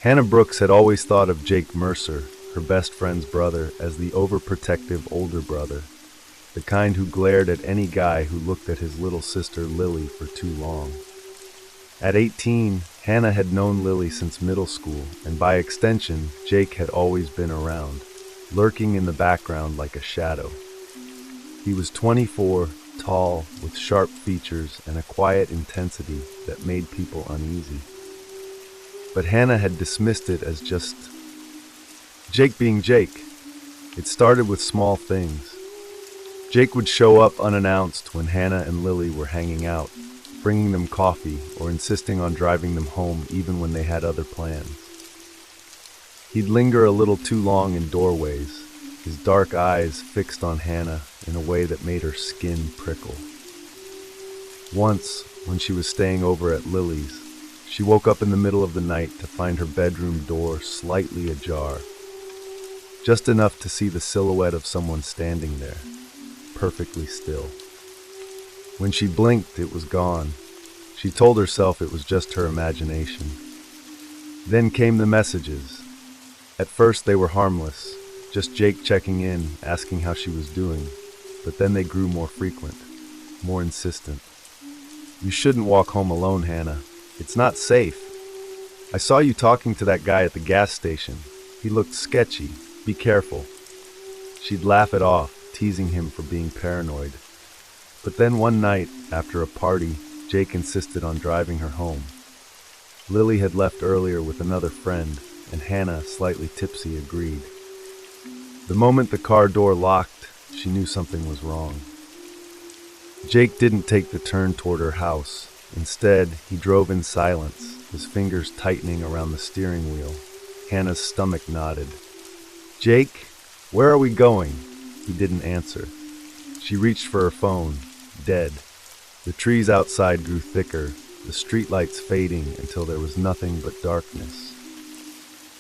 Hannah Brooks had always thought of Jake Mercer, her best friend's brother, as the overprotective older brother, the kind who glared at any guy who looked at his little sister Lily for too long. At 18, Hannah had known Lily since middle school, and by extension, Jake had always been around, lurking in the background like a shadow. He was 24, tall, with sharp features and a quiet intensity that made people uneasy. But Hannah had dismissed it as just Jake being Jake. It started with small things. Jake would show up unannounced when Hannah and Lily were hanging out, bringing them coffee or insisting on driving them home even when they had other plans. He'd linger a little too long in doorways, his dark eyes fixed on Hannah in a way that made her skin prickle. Once, when she was staying over at Lily's, she woke up in the middle of the night to find her bedroom door slightly ajar, just enough to see the silhouette of someone standing there, perfectly still. When she blinked, it was gone. She told herself it was just her imagination. Then came the messages. At first they were harmless, just Jake checking in, asking how she was doing, but then they grew more frequent, more insistent. "You shouldn't walk home alone, Hannah. It's not safe. I saw you talking to that guy at the gas station. He looked sketchy. Be careful." She'd laugh it off, teasing him for being paranoid. But then one night, after a party, Jake insisted on driving her home. Lily had left earlier with another friend, and Hannah, slightly tipsy, agreed. The moment the car door locked, she knew something was wrong. Jake didn't take the turn toward her house. Instead, he drove in silence, his fingers tightening around the steering wheel. Hannah's stomach knotted. "Jake, where are we going?" He didn't answer. She reached for her phone, dead. The trees outside grew thicker, the streetlights fading until there was nothing but darkness.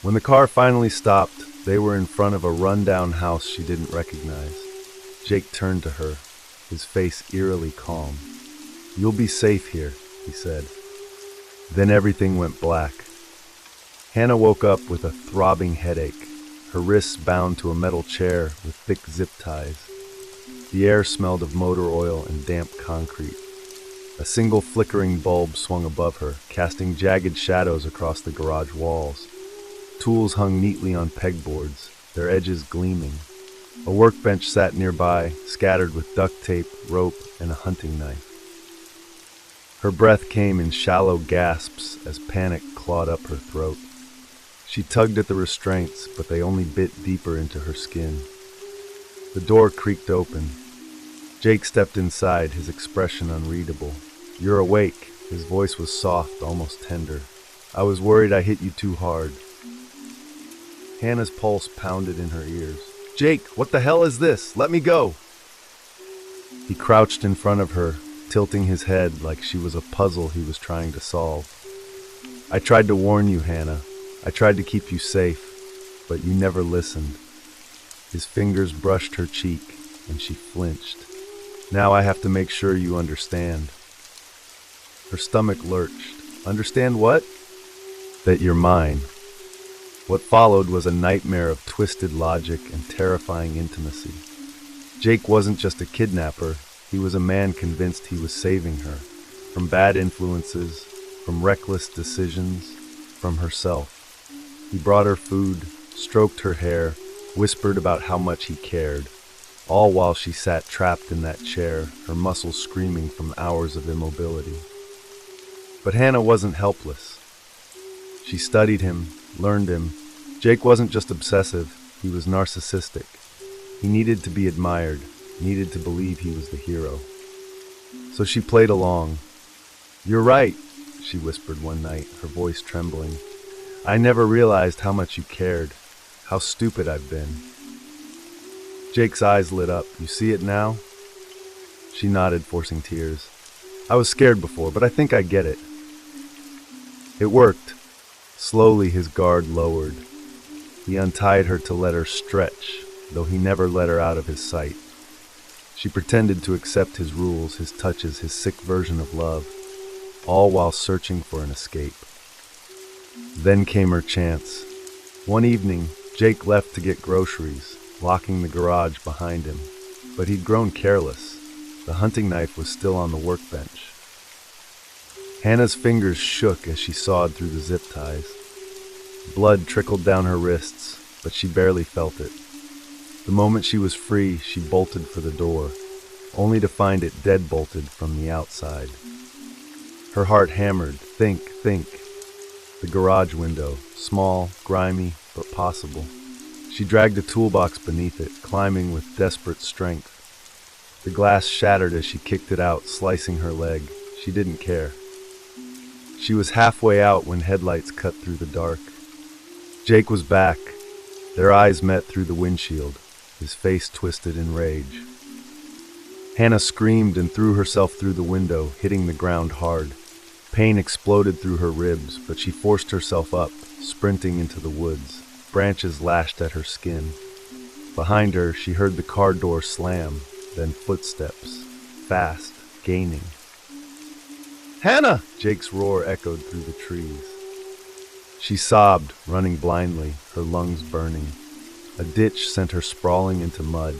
When the car finally stopped, they were in front of a rundown house she didn't recognize. Jake turned to her, his face eerily calm. "You'll be safe here," he said. Then everything went black. Hannah woke up with a throbbing headache, her wrists bound to a metal chair with thick zip ties. The air smelled of motor oil and damp concrete. A single flickering bulb swung above her, casting jagged shadows across the garage walls. Tools hung neatly on pegboards, their edges gleaming. A workbench sat nearby, scattered with duct tape, rope, and a hunting knife. Her breath came in shallow gasps as panic clawed up her throat. She tugged at the restraints, but they only bit deeper into her skin. The door creaked open. Jake stepped inside, his expression unreadable. "You're awake." His voice was soft, almost tender. "I was worried I hit you too hard." Hannah's pulse pounded in her ears. "Jake, what the hell is this? Let me go!" He crouched in front of her, tilting his head like she was a puzzle he was trying to solve. "I tried to warn you, Hannah. I tried to keep you safe, but you never listened." His fingers brushed her cheek, and she flinched. "Now I have to make sure you understand." Her stomach lurched. "Understand what?" "That you're mine." What followed was a nightmare of twisted logic and terrifying intimacy. Jake wasn't just a kidnapper. He was a man convinced he was saving her, from bad influences, from reckless decisions, from herself. He brought her food, stroked her hair, whispered about how much he cared, all while she sat trapped in that chair, her muscles screaming from hours of immobility. But Hannah wasn't helpless. She studied him, learned him. Jake wasn't just obsessive, he was narcissistic. He needed to be admired, needed to believe he was the hero. So she played along. "You're right," she whispered one night, her voice trembling. "I never realized how much you cared, how stupid I've been." Jake's eyes lit up. "You see it now?" She nodded, forcing tears. "I was scared before, but I think I get it." It worked. Slowly his guard lowered. He untied her to let her stretch, though he never let her out of his sight. She pretended to accept his rules, his touches, his sick version of love, all while searching for an escape. Then came her chance. One evening, Jake left to get groceries, locking the garage behind him. But he'd grown careless. The hunting knife was still on the workbench. Hannah's fingers shook as she sawed through the zip ties. Blood trickled down her wrists, but she barely felt it. The moment she was free, she bolted for the door, only to find it dead-bolted from the outside. Her heart hammered. Think. The garage window, small, grimy, but possible. She dragged a toolbox beneath it, climbing with desperate strength. The glass shattered as she kicked it out, slicing her leg. She didn't care. She was halfway out when headlights cut through the dark. Jake was back. Their eyes met through the windshield, his face twisted in rage. Hannah screamed and threw herself through the window, hitting the ground hard. Pain exploded through her ribs, but she forced herself up, sprinting into the woods. Branches lashed at her skin. Behind her, she heard the car door slam, then footsteps, fast, gaining. "Hannah!" Jake's roar echoed through the trees. She sobbed, running blindly, her lungs burning. A ditch sent her sprawling into mud.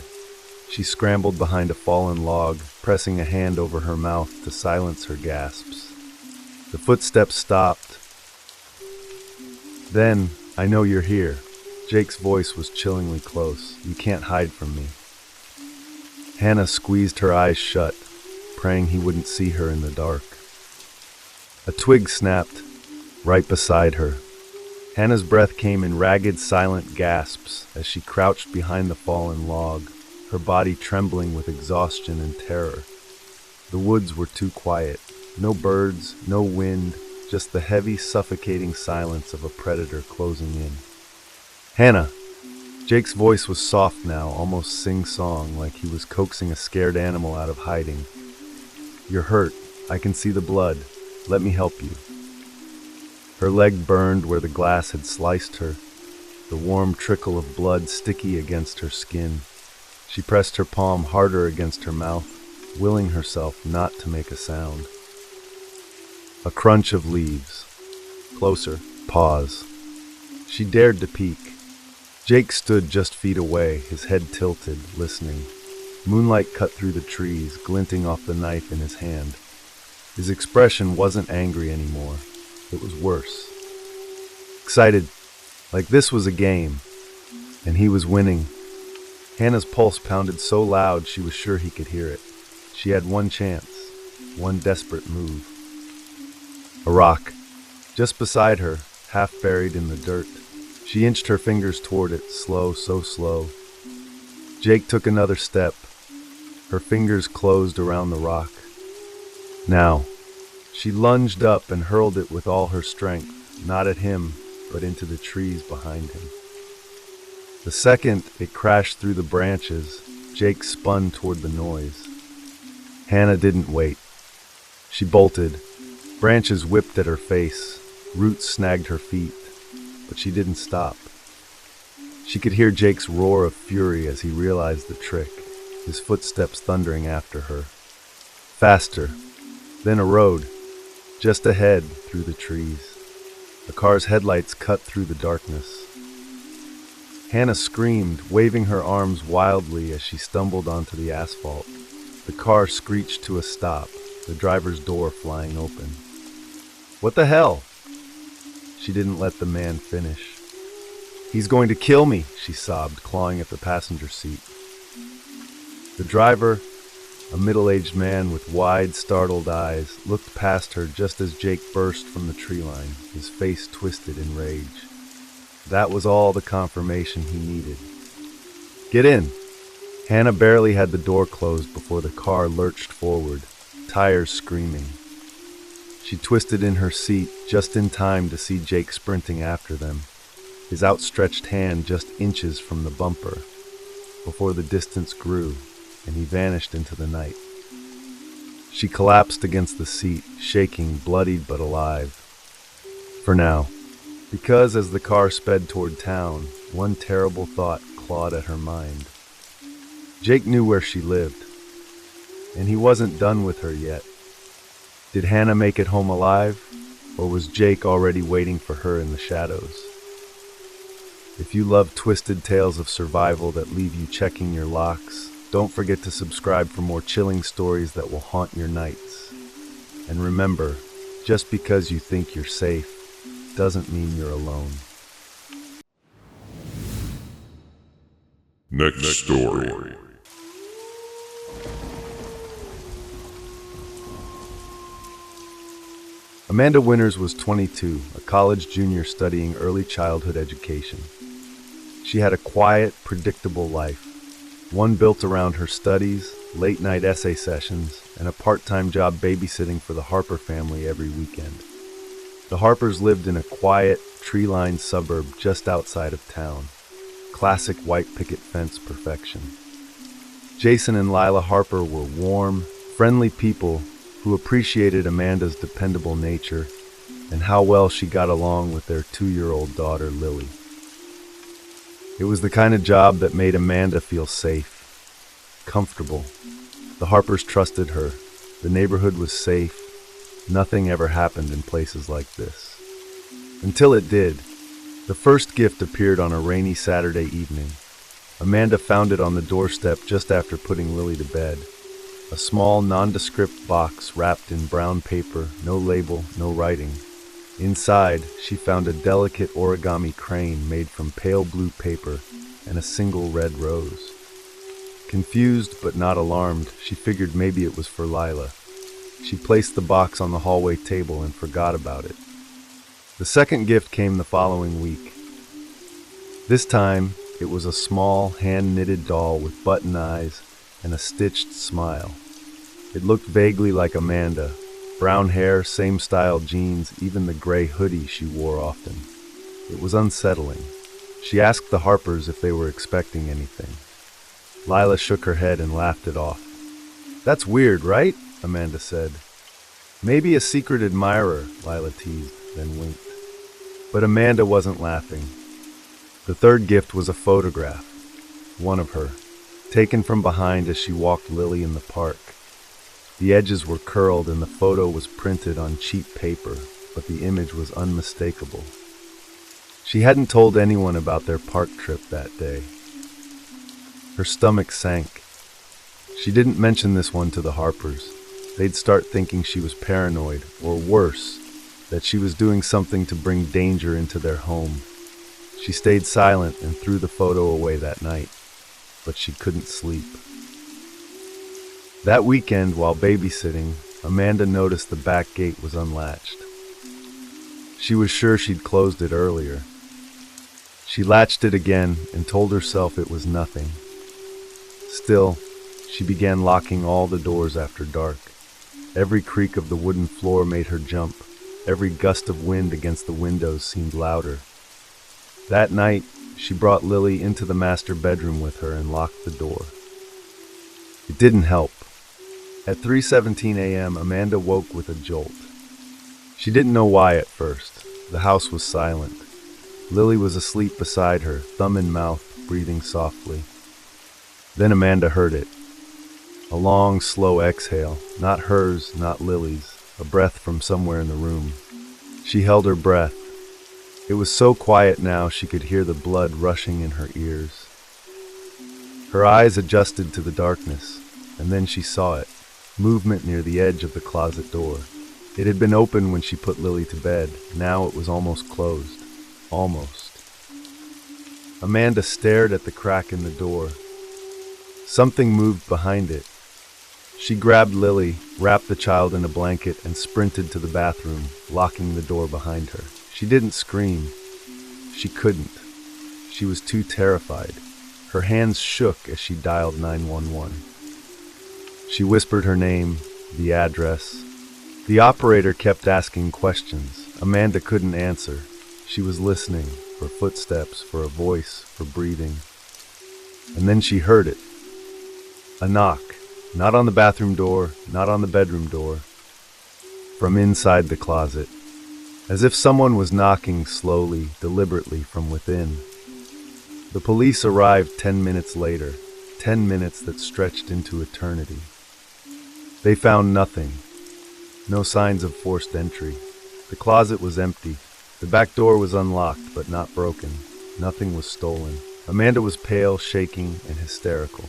She scrambled behind a fallen log, pressing a hand over her mouth to silence her gasps. The footsteps stopped. Then, "I know you're here." Jake's voice was chillingly close. "You can't hide from me." Hannah squeezed her eyes shut, praying he wouldn't see her in the dark. A twig snapped right beside her. Hannah's breath came in ragged, silent gasps as she crouched behind the fallen log, her body trembling with exhaustion and terror. The woods were too quiet. No birds, no wind, just the heavy, suffocating silence of a predator closing in. "Hannah!" Jake's voice was soft now, almost sing-song, like he was coaxing a scared animal out of hiding. "You're hurt. I can see the blood. Let me help you." Her leg burned where the glass had sliced her, the warm trickle of blood sticky against her skin. She pressed her palm harder against her mouth, willing herself not to make a sound. A crunch of leaves. Closer. Pause. She dared to peek. Jake stood just feet away, his head tilted, listening. Moonlight cut through the trees, glinting off the knife in his hand. His expression wasn't angry anymore. It was worse. Excited, like this was a game, and he was winning. Hannah's pulse pounded so loud she was sure he could hear it. She had one chance, one desperate move. A rock, just beside her, half buried in the dirt. She inched her fingers toward it, slow, so slow. Jake took another step. Her fingers closed around the rock. Now, she lunged up and hurled it with all her strength, not at him, but into the trees behind him. The second it crashed through the branches, Jake spun toward the noise. Hannah didn't wait. She bolted. Branches whipped at her face. Roots snagged her feet. But she didn't stop. She could hear Jake's roar of fury as he realized the trick, his footsteps thundering after her. Faster. Then a road. Just ahead, through the trees. The car's headlights cut through the darkness. Hannah screamed, waving her arms wildly as she stumbled onto the asphalt. The car screeched to a stop, the driver's door flying open. "What the hell?" She didn't let the man finish. "He's going to kill me," she sobbed, clawing at the passenger seat. The driver, a middle-aged man with wide, startled eyes, looked past her just as Jake burst from the tree line, his face twisted in rage. That was all the confirmation he needed. "Get in." Hannah barely had the door closed before the car lurched forward, tires screaming. She twisted in her seat just in time to see Jake sprinting after them, his outstretched hand just inches from the bumper, before the distance grew and he vanished into the night. She collapsed against the seat, shaking, bloodied but alive. For now. Because as the car sped toward town, one terrible thought clawed at her mind. Jake knew where she lived, and he wasn't done with her yet. Did Hannah make it home alive? Or was Jake already waiting for her in the shadows? If you love twisted tales of survival that leave you checking your locks, don't forget to subscribe for more chilling stories that will haunt your nights. And remember, just because you think you're safe doesn't mean you're alone. Next story. Amanda Winters was 22, a college junior studying early childhood education. She had a quiet, predictable life, one built around her studies, late-night essay sessions, and a part-time job babysitting for the Harper family every weekend. The Harpers lived in a quiet, tree-lined suburb just outside of town. Classic white picket fence perfection. Jason and Lila Harper were warm, friendly people who appreciated Amanda's dependable nature and how well she got along with their 2-year-old daughter, Lily. It was the kind of job that made Amanda feel safe, comfortable. The Harpers trusted her. The neighborhood was safe. Nothing ever happened in places like this. Until it did. The first gift appeared on a rainy Saturday evening. Amanda found it on the doorstep just after putting Lily to bed. A small, nondescript box wrapped in brown paper, no label, no writing. Inside, she found a delicate origami crane made from pale blue paper and a single red rose. Confused but not alarmed, she figured maybe it was for Lila. She placed the box on the hallway table and forgot about it. The second gift came the following week. This time, it was a small, hand-knitted doll with button eyes and a stitched smile. It looked vaguely like Amanda. Brown hair, same style jeans, even the gray hoodie she wore often. It was unsettling. She asked the Harpers if they were expecting anything. Lila shook her head and laughed it off. "That's weird, right?" Amanda said. "Maybe a secret admirer," Lila teased, then winked. But Amanda wasn't laughing. The third gift was a photograph, one of her, taken from behind as she walked Lily in the park. The edges were curled and the photo was printed on cheap paper, but the image was unmistakable. She hadn't told anyone about their park trip that day. Her stomach sank. She didn't mention this one to the Harpers. They'd start thinking she was paranoid, or worse, that she was doing something to bring danger into their home. She stayed silent and threw the photo away that night, but she couldn't sleep. That weekend, while babysitting, Amanda noticed the back gate was unlatched. She was sure she'd closed it earlier. She latched it again and told herself it was nothing. Still, she began locking all the doors after dark. Every creak of the wooden floor made her jump. Every gust of wind against the windows seemed louder. That night, she brought Lily into the master bedroom with her and locked the door. It didn't help. At 3:17 a.m., Amanda woke with a jolt. She didn't know why at first. The house was silent. Lily was asleep beside her, thumb in mouth, breathing softly. Then Amanda heard it. A long, slow exhale, not hers, not Lily's, a breath from somewhere in the room. She held her breath. It was so quiet now she could hear the blood rushing in her ears. Her eyes adjusted to the darkness, and then she saw it. Movement near the edge of the closet door. It had been open when she put Lily to bed. Now it was almost closed. Almost. Amanda stared at the crack in the door. Something moved behind it. She grabbed Lily, wrapped the child in a blanket, and sprinted to the bathroom, locking the door behind her. She didn't scream. She couldn't. She was too terrified. Her hands shook as she dialed 911. She whispered her name, the address. The operator kept asking questions. Amanda couldn't answer. She was listening, for footsteps, for a voice, for breathing. And then she heard it. A knock. Not on the bathroom door, not on the bedroom door. From inside the closet. As if someone was knocking slowly, deliberately from within. The police arrived 10 minutes later. 10 minutes that stretched into eternity. They found nothing. No signs of forced entry. The closet was empty. The back door was unlocked, but not broken. Nothing was stolen. Amanda was pale, shaking, and hysterical.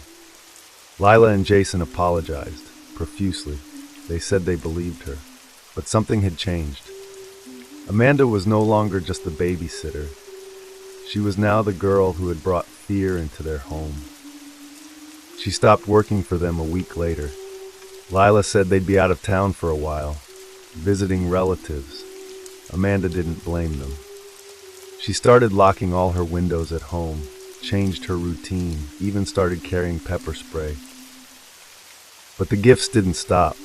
Lila and Jason apologized, profusely. They said they believed her. But something had changed. Amanda was no longer just the babysitter. She was now the girl who had brought fear into their home. She stopped working for them a week later. Lila said they'd be out of town for a while, visiting relatives. Amanda didn't blame them. She started locking all her windows at home, changed her routine, even started carrying pepper spray. But the gifts didn't stop.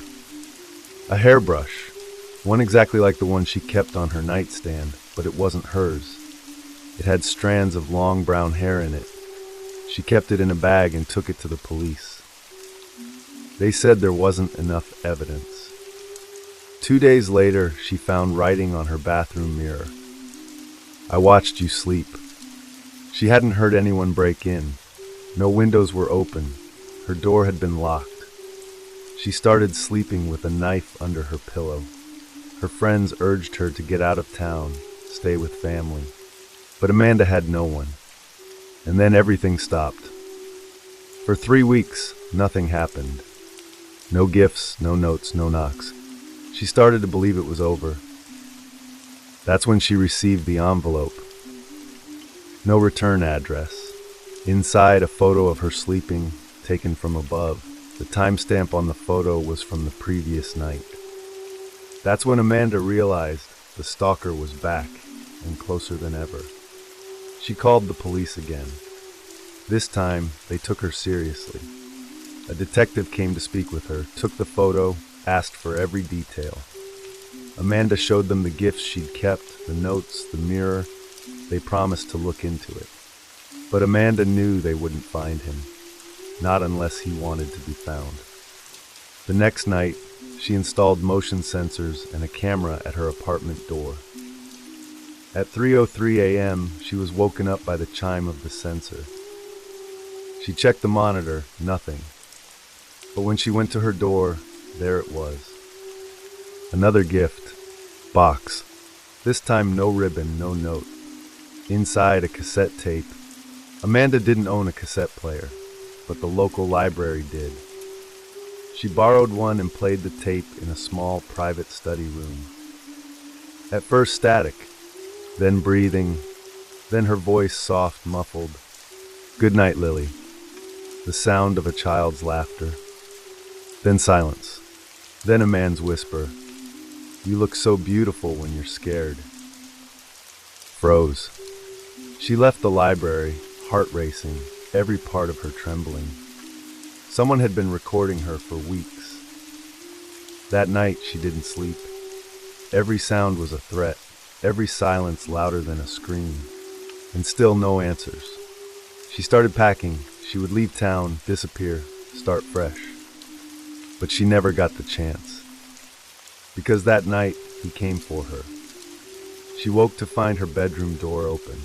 A hairbrush, one exactly like the one she kept on her nightstand, but it wasn't hers. It had strands of long brown hair in it. She kept it in a bag and took it to the police. They said there wasn't enough evidence. 2 days later, she found writing on her bathroom mirror. "I watched you sleep." She hadn't heard anyone break in. No windows were open. Her door had been locked. She started sleeping with a knife under her pillow. Her friends urged her to get out of town, stay with family. But Amanda had no one. And then everything stopped. For 3 weeks, nothing happened. No gifts, no notes, no knocks. She started to believe it was over. That's when she received the envelope. No return address. Inside, a photo of her sleeping, taken from above. The timestamp on the photo was from the previous night. That's when Amanda realized the stalker was back and closer than ever. She called the police again. This time, they took her seriously. A detective came to speak with her, took the photo, asked for every detail. Amanda showed them the gifts she'd kept, the notes, the mirror. They promised to look into it. But Amanda knew they wouldn't find him, not unless he wanted to be found. The next night, she installed motion sensors and a camera at her apartment door. At 3:03 a.m., she was woken up by the chime of the sensor. She checked the monitor, nothing. But when she went to her door, there it was. Another gift. Box. This time no ribbon, no note. Inside, a cassette tape. Amanda didn't own a cassette player, but the local library did. She borrowed one and played the tape in a small private study room. At first static, then breathing, then her voice soft, muffled. "Good night, Lily." The sound of a child's laughter. Then silence. Then a man's whisper. "You look so beautiful when you're scared." Froze. She left the library, heart racing, every part of her trembling. Someone had been recording her for weeks. That night she didn't sleep. Every sound was a threat, every silence louder than a scream. And still no answers. She started packing. She would leave town, disappear, start fresh. But she never got the chance. Because that night, he came for her. She woke to find her bedroom door open.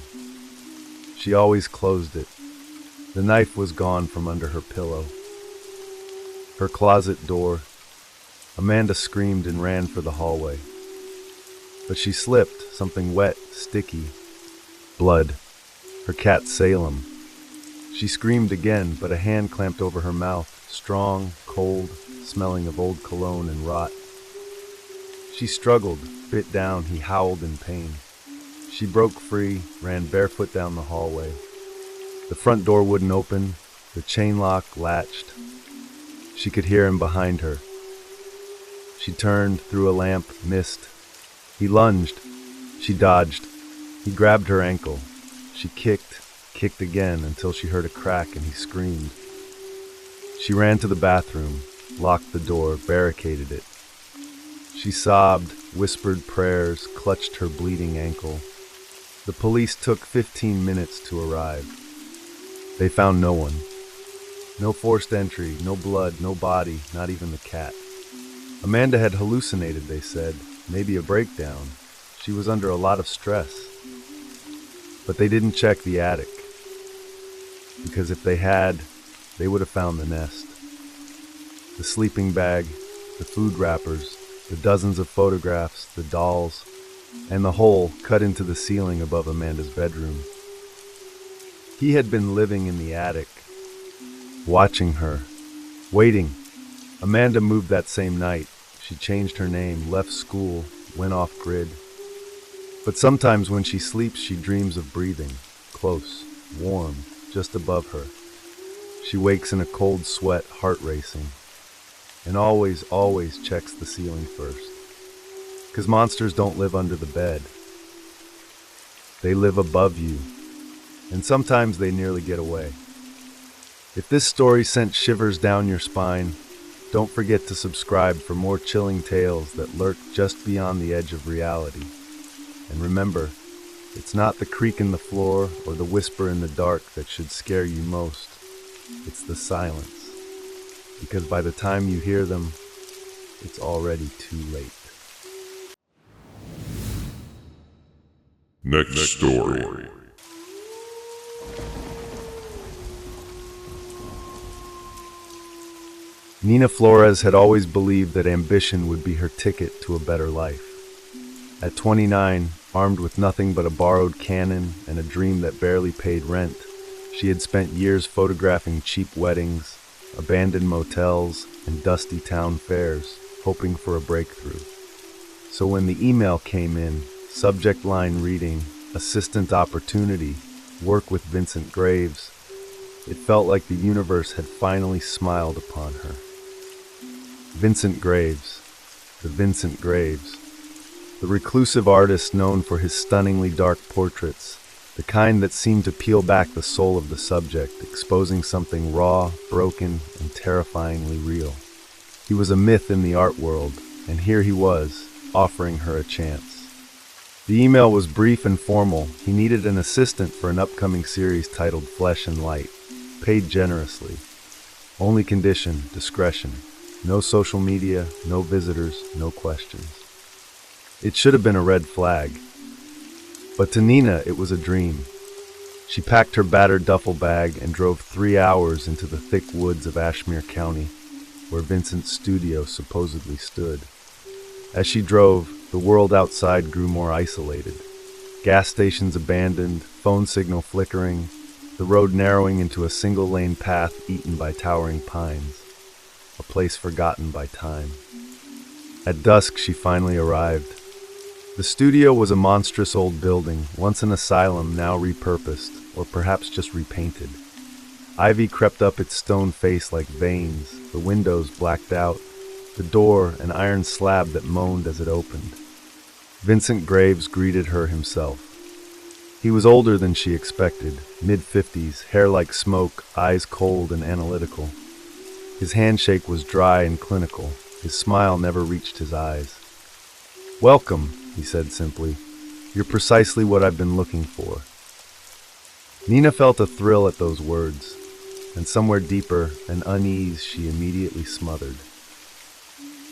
She always closed it. The knife was gone from under her pillow. Her closet door. Amanda screamed and ran for the hallway. But she slipped, something wet, sticky. Blood. Her cat Salem. She screamed again, but a hand clamped over her mouth, strong, cold, smelling of old cologne and rot. She struggled, bit down, he howled in pain. She broke free, ran barefoot down the hallway. The front door wouldn't open, the chain lock latched. She could hear him behind her. She turned, through a lamp, missed. He lunged. She dodged. He grabbed her ankle. She kicked again until she heard a crack and he screamed. She ran to the bathroom, locked the door, barricaded it. She sobbed, whispered prayers, clutched her bleeding ankle. The police took 15 minutes to arrive. They found no one. No forced entry, no blood, no body, not even the cat. Amanda had hallucinated, they said, maybe a breakdown. She was under a lot of stress. But they didn't check the attic. Because if they had, they would have found the nest. The sleeping bag, the food wrappers, the dozens of photographs, the dolls, and the hole cut into the ceiling above Amanda's bedroom. He had been living in the attic, watching her, waiting. Amanda moved that same night. She changed her name, left school, went off grid. But sometimes when she sleeps, she dreams of breathing, close, warm, just above her. She wakes in a cold sweat, heart racing, and always checks the ceiling first. 'Cause monsters don't live under the bed. They live above you, and sometimes they nearly get away. If this story sent shivers down your spine, don't forget to subscribe for more chilling tales that lurk just beyond the edge of reality. And remember, it's not the creak in the floor or the whisper in the dark that should scare you most. It's the silence. Because by the time you hear them, it's already too late. Next story. Nina Flores had always believed that ambition would be her ticket to a better life. At 29, armed with nothing but a borrowed Canon and a dream that barely paid rent, she had spent years photographing cheap weddings, abandoned motels, and dusty town fairs, hoping for a breakthrough. So when the email came in, subject line reading, "Assistant Opportunity, Work with Vincent Graves," it felt like the universe had finally smiled upon her. Vincent Graves, the Vincent Graves, the reclusive artist known for his stunningly dark portraits, the kind that seemed to peel back the soul of the subject, exposing something raw, broken, and terrifyingly real. He was a myth in the art world, and here he was, offering her a chance. The email was brief and formal. He needed an assistant for an upcoming series titled Flesh and Light, paid generously. Only condition, discretion. No social media, no visitors, no questions. It should have been a red flag. But to Nina, it was a dream. She packed her battered duffel bag and drove 3 hours into the thick woods of Ashmere County, where Vincent's studio supposedly stood. As she drove, the world outside grew more isolated. Gas stations abandoned, phone signal flickering, the road narrowing into a single-lane path eaten by towering pines. A place forgotten by time. At dusk, she finally arrived. The studio was a monstrous old building, once an asylum, now repurposed, or perhaps just repainted. Ivy crept up its stone face like veins, the windows blacked out, the door an iron slab that moaned as it opened. Vincent Graves greeted her himself. He was older than she expected, mid-50s, hair like smoke, eyes cold and analytical. His handshake was dry and clinical. His smile never reached his eyes. "Welcome," he said simply. "You're precisely what I've been looking for." Nina felt a thrill at those words, and somewhere deeper, an unease she immediately smothered.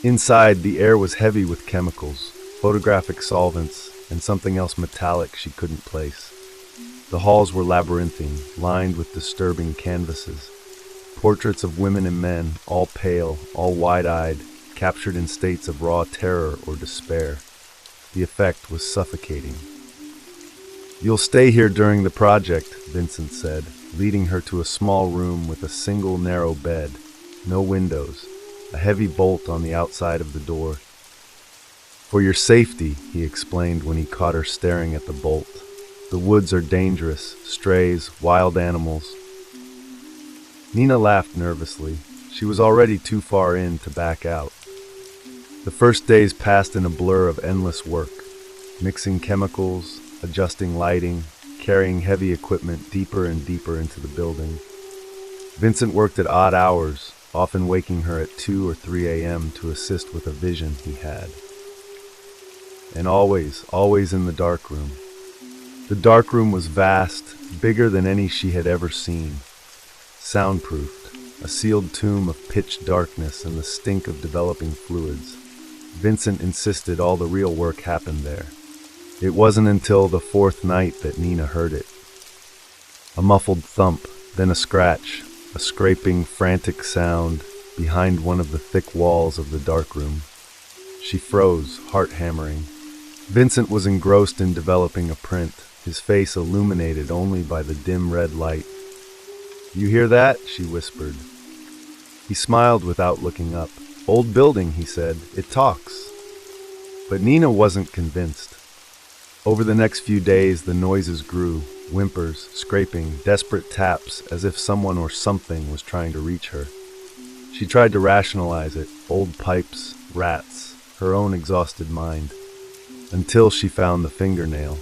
Inside, the air was heavy with chemicals, photographic solvents, and something else metallic she couldn't place. The halls were labyrinthine, lined with disturbing canvases. Portraits of women and men, all pale, all wide-eyed, captured in states of raw terror or despair. The effect was suffocating. "You'll stay here during the project," Vincent said, leading her to a small room with a single narrow bed, no windows, a heavy bolt on the outside of the door. "For your safety," he explained when he caught her staring at the bolt. "The woods are dangerous, strays, wild animals." Nina laughed nervously. She was already too far in to back out. The first days passed in a blur of endless work, mixing chemicals, adjusting lighting, carrying heavy equipment deeper and deeper into the building. Vincent worked at odd hours, often waking her at 2 or 3 a.m. to assist with a vision he had. And always in the darkroom. The darkroom was vast, bigger than any she had ever seen. Soundproofed, a sealed tomb of pitch darkness and the stink of developing fluids. Vincent insisted all the real work happened there. It wasn't until the 4th night that Nina heard it. A muffled thump, then a scratch, a scraping, frantic sound behind one of the thick walls of the darkroom. She froze, heart hammering. Vincent was engrossed in developing a print, his face illuminated only by the dim red light. "You hear that?" she whispered. He smiled without looking up. "Old building," he said. "It talks." But Nina wasn't convinced. Over the next few days, the noises grew, whimpers, scraping, desperate taps, as if someone or something was trying to reach her. She tried to rationalize it, old pipes, rats, her own exhausted mind, until she found the fingernail.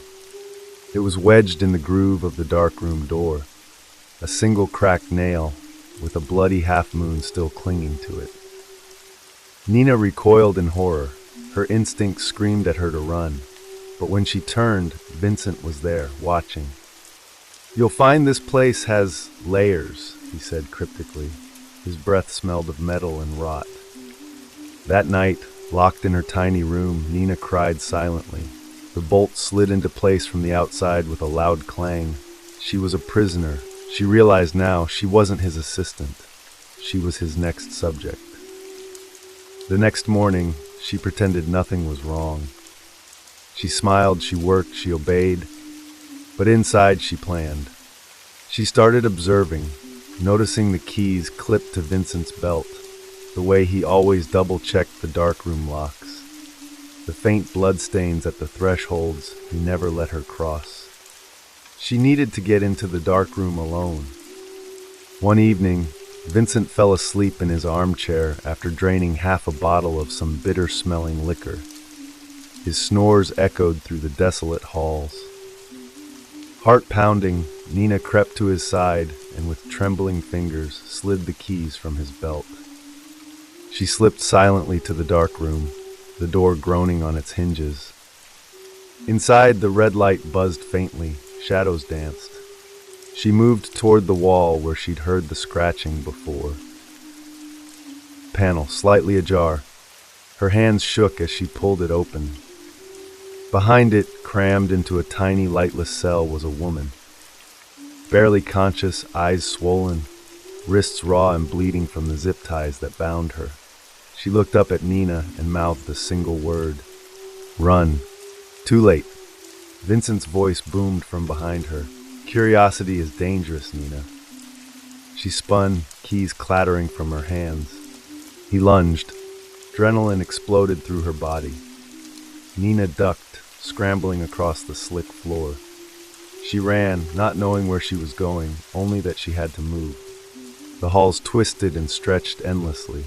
It was wedged in the groove of the darkroom door, a single cracked nail with a bloody half-moon still clinging to it. Nina recoiled in horror. Her instinct screamed at her to run. But when she turned, Vincent was there, watching. "You'll find this place has layers," he said cryptically. His breath smelled of metal and rot. That night, locked in her tiny room, Nina cried silently. The bolt slid into place from the outside with a loud clang. She was a prisoner. She realized now she wasn't his assistant. She was his next subject. The next morning, she pretended nothing was wrong. She smiled, she worked, she obeyed, but inside she planned. She started observing, noticing the keys clipped to Vincent's belt, the way he always double-checked the darkroom locks, the faint bloodstains at the thresholds he never let her cross. She needed to get into the darkroom alone. One evening, Vincent fell asleep in his armchair after draining half a bottle of some bitter-smelling liquor. His snores echoed through the desolate halls. Heart pounding, Nina crept to his side and with trembling fingers slid the keys from his belt. She slipped silently to the dark room, the door groaning on its hinges. Inside, the red light buzzed faintly, shadows danced. She moved toward the wall where she'd heard the scratching before. Panel slightly ajar. Her hands shook as she pulled it open. Behind it, crammed into a tiny lightless cell, was a woman. Barely conscious, eyes swollen, wrists raw and bleeding from the zip ties that bound her. She looked up at Nina and mouthed a single word. "Run." "Too late." Vincent's voice boomed from behind her. "Curiosity is dangerous, Nina." She spun, keys clattering from her hands. He lunged. Adrenaline exploded through her body. Nina ducked, scrambling across the slick floor. She ran, not knowing where she was going, only that she had to move. The halls twisted and stretched endlessly.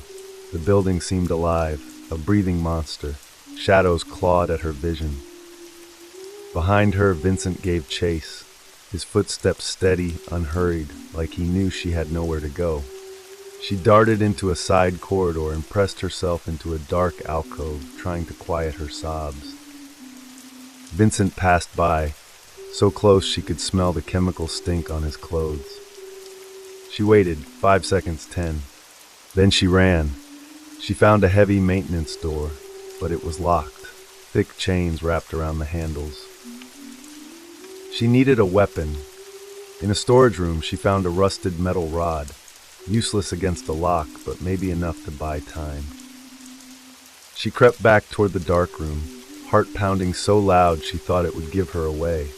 The building seemed alive, a breathing monster. Shadows clawed at her vision. Behind her, Vincent gave chase, his footsteps steady, unhurried, like he knew she had nowhere to go. She darted into a side corridor and pressed herself into a dark alcove, trying to quiet her sobs. Vincent passed by, so close she could smell the chemical stink on his clothes. She waited, 5 seconds, 10. Then she ran. She found a heavy maintenance door, but it was locked, thick chains wrapped around the handles. She needed a weapon. In a storage room, she found a rusted metal rod, useless against a lock, but maybe enough to buy time. She crept back toward the dark room, heart pounding so loud she thought it would give her away.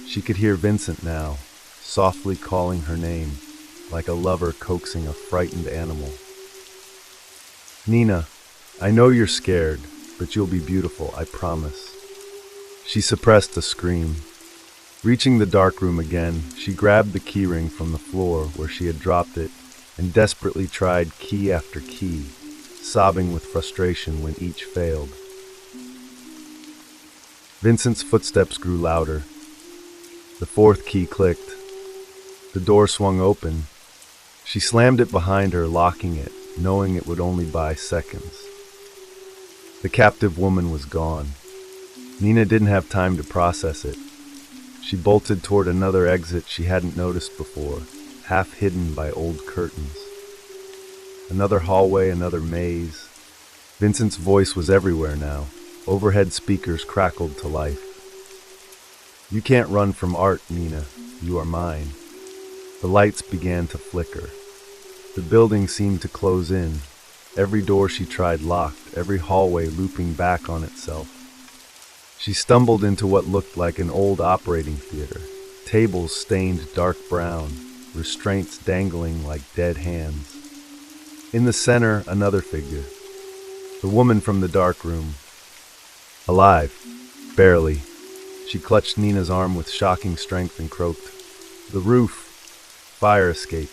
She could hear Vincent now, softly calling her name, like a lover coaxing a frightened animal. "Nina, I know you're scared, but you'll be beautiful, I promise." She suppressed a scream. Reaching the dark room again, she grabbed the keyring from the floor where she had dropped it and desperately tried key after key, sobbing with frustration when each failed. Vincent's footsteps grew louder. The fourth key clicked. The door swung open. She slammed it behind her, locking it, knowing it would only buy seconds. The captive woman was gone. Nina didn't have time to process it. She bolted toward another exit she hadn't noticed before, half hidden by old curtains. Another hallway, another maze. Vincent's voice was everywhere now. Overhead speakers crackled to life. "You can't run from art, Nina. You are mine." The lights began to flicker. The building seemed to close in. Every door she tried locked, every hallway looping back on itself. She stumbled into what looked like an old operating theater. Tables stained dark brown, restraints dangling like dead hands. In the center, another figure. The woman from the dark room. Alive. Barely. She clutched Nina's arm with shocking strength and croaked, "The roof! Fire escape!"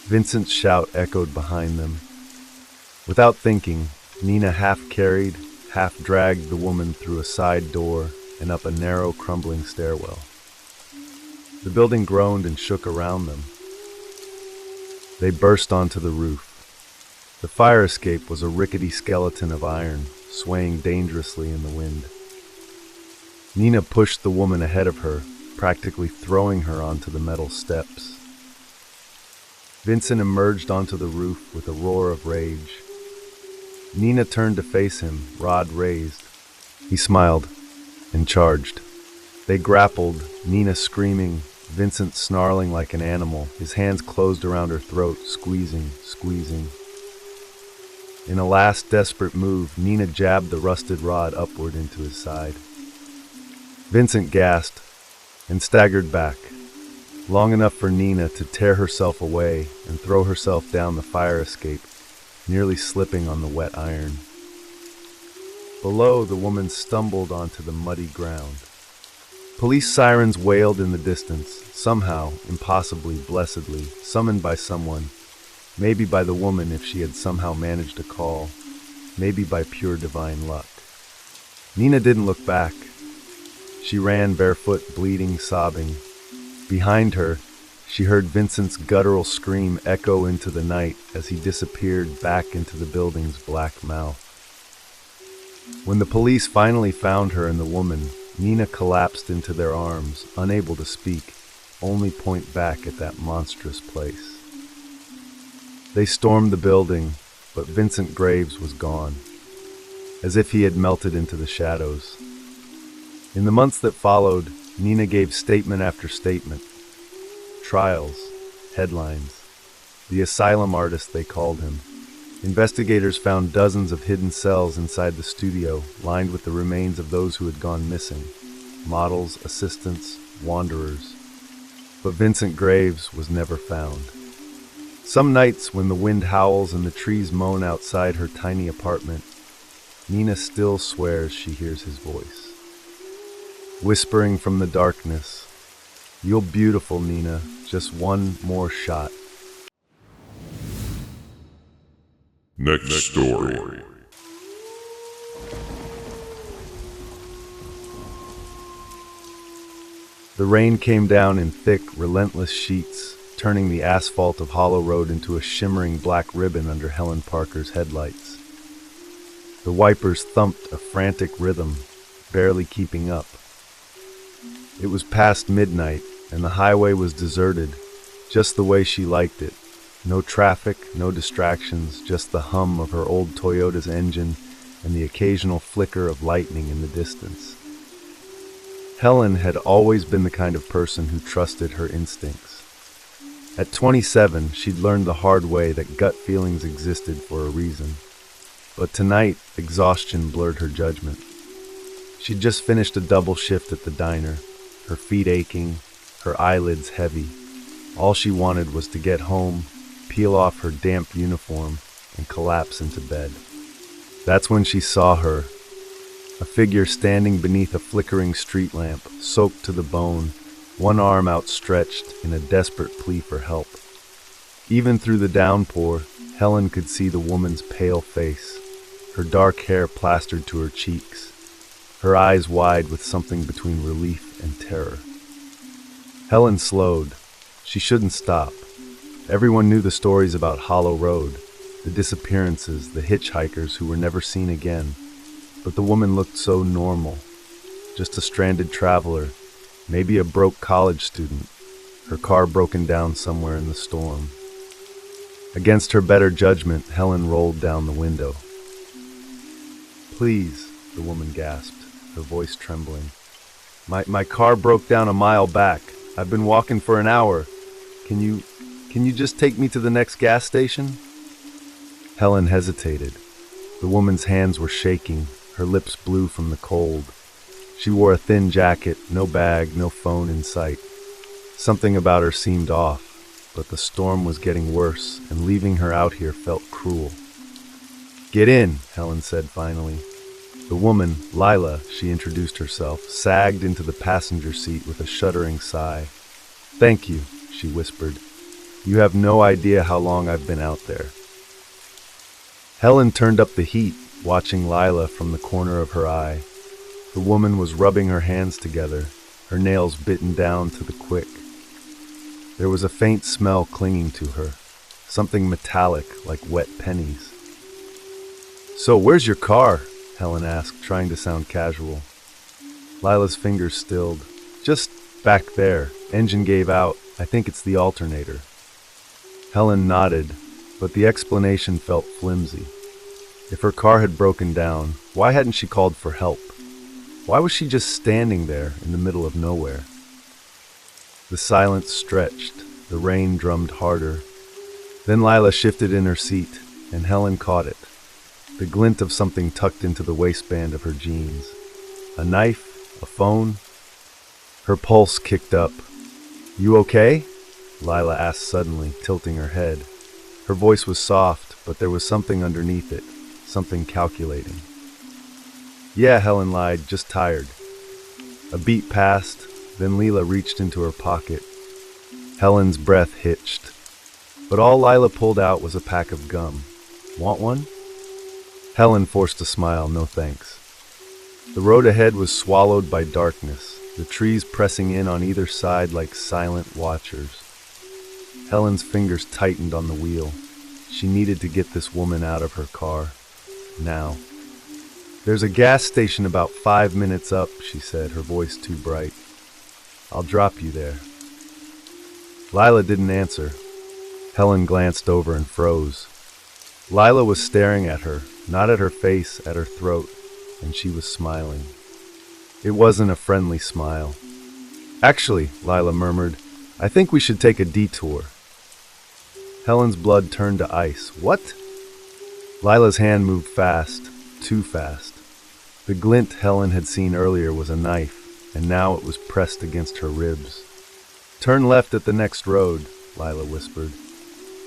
Vincent's shout echoed behind them. Without thinking, Nina half-carried, half-dragged the woman through a side door and up a narrow, crumbling stairwell. The building groaned and shook around them. They burst onto the roof. The fire escape was a rickety skeleton of iron, swaying dangerously in the wind. Nina pushed the woman ahead of her, practically throwing her onto the metal steps. Vincent emerged onto the roof with a roar of rage. Nina turned to face him, rod raised. He smiled and charged. They grappled, Nina screaming, Vincent snarling like an animal, his hands closed around her throat, squeezing. In a last desperate move, Nina jabbed the rusted rod upward into his side. Vincent gasped and staggered back, long enough for Nina to tear herself away and throw herself down the fire escape, nearly slipping on the wet iron. Below, the woman stumbled onto the muddy ground. Police sirens wailed in the distance, somehow, impossibly, blessedly, summoned by someone, maybe by the woman if she had somehow managed a call, maybe by pure divine luck. Nina didn't look back. She ran barefoot, bleeding, sobbing. Behind her, she heard Vincent's guttural scream echo into the night as he disappeared back into the building's black mouth. When the police finally found her and the woman, Nina collapsed into their arms, unable to speak, only point back at that monstrous place. They stormed the building, but Vincent Graves was gone, as if he had melted into the shadows. In the months that followed, Nina gave statement after statement. Trials, headlines. The asylum artist, they called him. Investigators found dozens of hidden cells inside the studio, lined with the remains of those who had gone missing. Models, assistants, wanderers. But Vincent Graves was never found. Some nights when the wind howls and the trees moan outside her tiny apartment, Nina still swears she hears his voice. Whispering from the darkness, "You're beautiful, Nina, just one more shot." Next story. The rain came down in thick, relentless sheets, turning the asphalt of Hollow Road into a shimmering black ribbon under Helen Parker's headlights. The wipers thumped a frantic rhythm, barely keeping up. It was past midnight, and the highway was deserted, just the way she liked it. No traffic, no distractions, just the hum of her old Toyota's engine and the occasional flicker of lightning in the distance. Helen had always been the kind of person who trusted her instincts. At 27, she'd learned the hard way that gut feelings existed for a reason. But tonight, exhaustion blurred her judgment. She'd just finished a double shift at the diner, her feet aching, her eyelids heavy. All she wanted was to get home, peel off her damp uniform, and collapse into bed. That's when she saw her, a figure standing beneath a flickering street lamp, soaked to the bone, one arm outstretched in a desperate plea for help. Even through the downpour, Helen could see the woman's pale face, her dark hair plastered to her cheeks, her eyes wide with something between relief and terror. Helen slowed. She shouldn't stop. Everyone knew the stories about Hollow Road, the disappearances, the hitchhikers who were never seen again. But the woman looked so normal, just a stranded traveler, maybe a broke college student, her car broken down somewhere in the storm. Against her better judgment, Helen rolled down the window. "Please," the woman gasped, her voice trembling. My car broke down a mile back. I've been walking for an hour. Can you just take me to the next gas station?" Helen hesitated. The woman's hands were shaking, her lips blue from the cold. She wore a thin jacket, no bag, no phone in sight. Something about her seemed off, but the storm was getting worse, and leaving her out here felt cruel. "Get in," Helen said finally. The woman, Lila, she introduced herself, sagged into the passenger seat with a shuddering sigh. "Thank you," she whispered. "You have no idea how long I've been out there." Helen turned up the heat, watching Lila from the corner of her eye. The woman was rubbing her hands together, her nails bitten down to the quick. There was a faint smell clinging to her, something metallic like wet pennies. "So, where's your car?" Helen asked, trying to sound casual. Lila's fingers stilled. "Just back there. Engine gave out. I think it's the alternator." Helen nodded, but the explanation felt flimsy. If her car had broken down, why hadn't she called for help? Why was she just standing there in the middle of nowhere? The silence stretched. The rain drummed harder. Then Lila shifted in her seat, and Helen caught it. The glint of something tucked into the waistband of her jeans. A knife? A phone? Her pulse kicked up. "You okay?" Lila asked suddenly, tilting her head. Her voice was soft, but there was something underneath it, something calculating. "Yeah," Helen lied, "just tired." A beat passed, then Lila reached into her pocket. Helen's breath hitched. But all Lila pulled out was a pack of gum. "Want one?" Helen forced a smile, "No thanks." The road ahead was swallowed by darkness, the trees pressing in on either side like silent watchers. Helen's fingers tightened on the wheel. She needed to get this woman out of her car. Now. "There's a gas station about 5 minutes up," she said, her voice too bright. "I'll drop you there." Lila didn't answer. Helen glanced over and froze. Lila was staring at her, not at her face, at her throat, and she was smiling. It wasn't a friendly smile. "Actually," Lila murmured, "I think we should take a detour." Helen's blood turned to ice. "What?" Lila's hand moved fast, too fast. The glint Helen had seen earlier was a knife, and now it was pressed against her ribs. "Turn left at the next road," Lila whispered,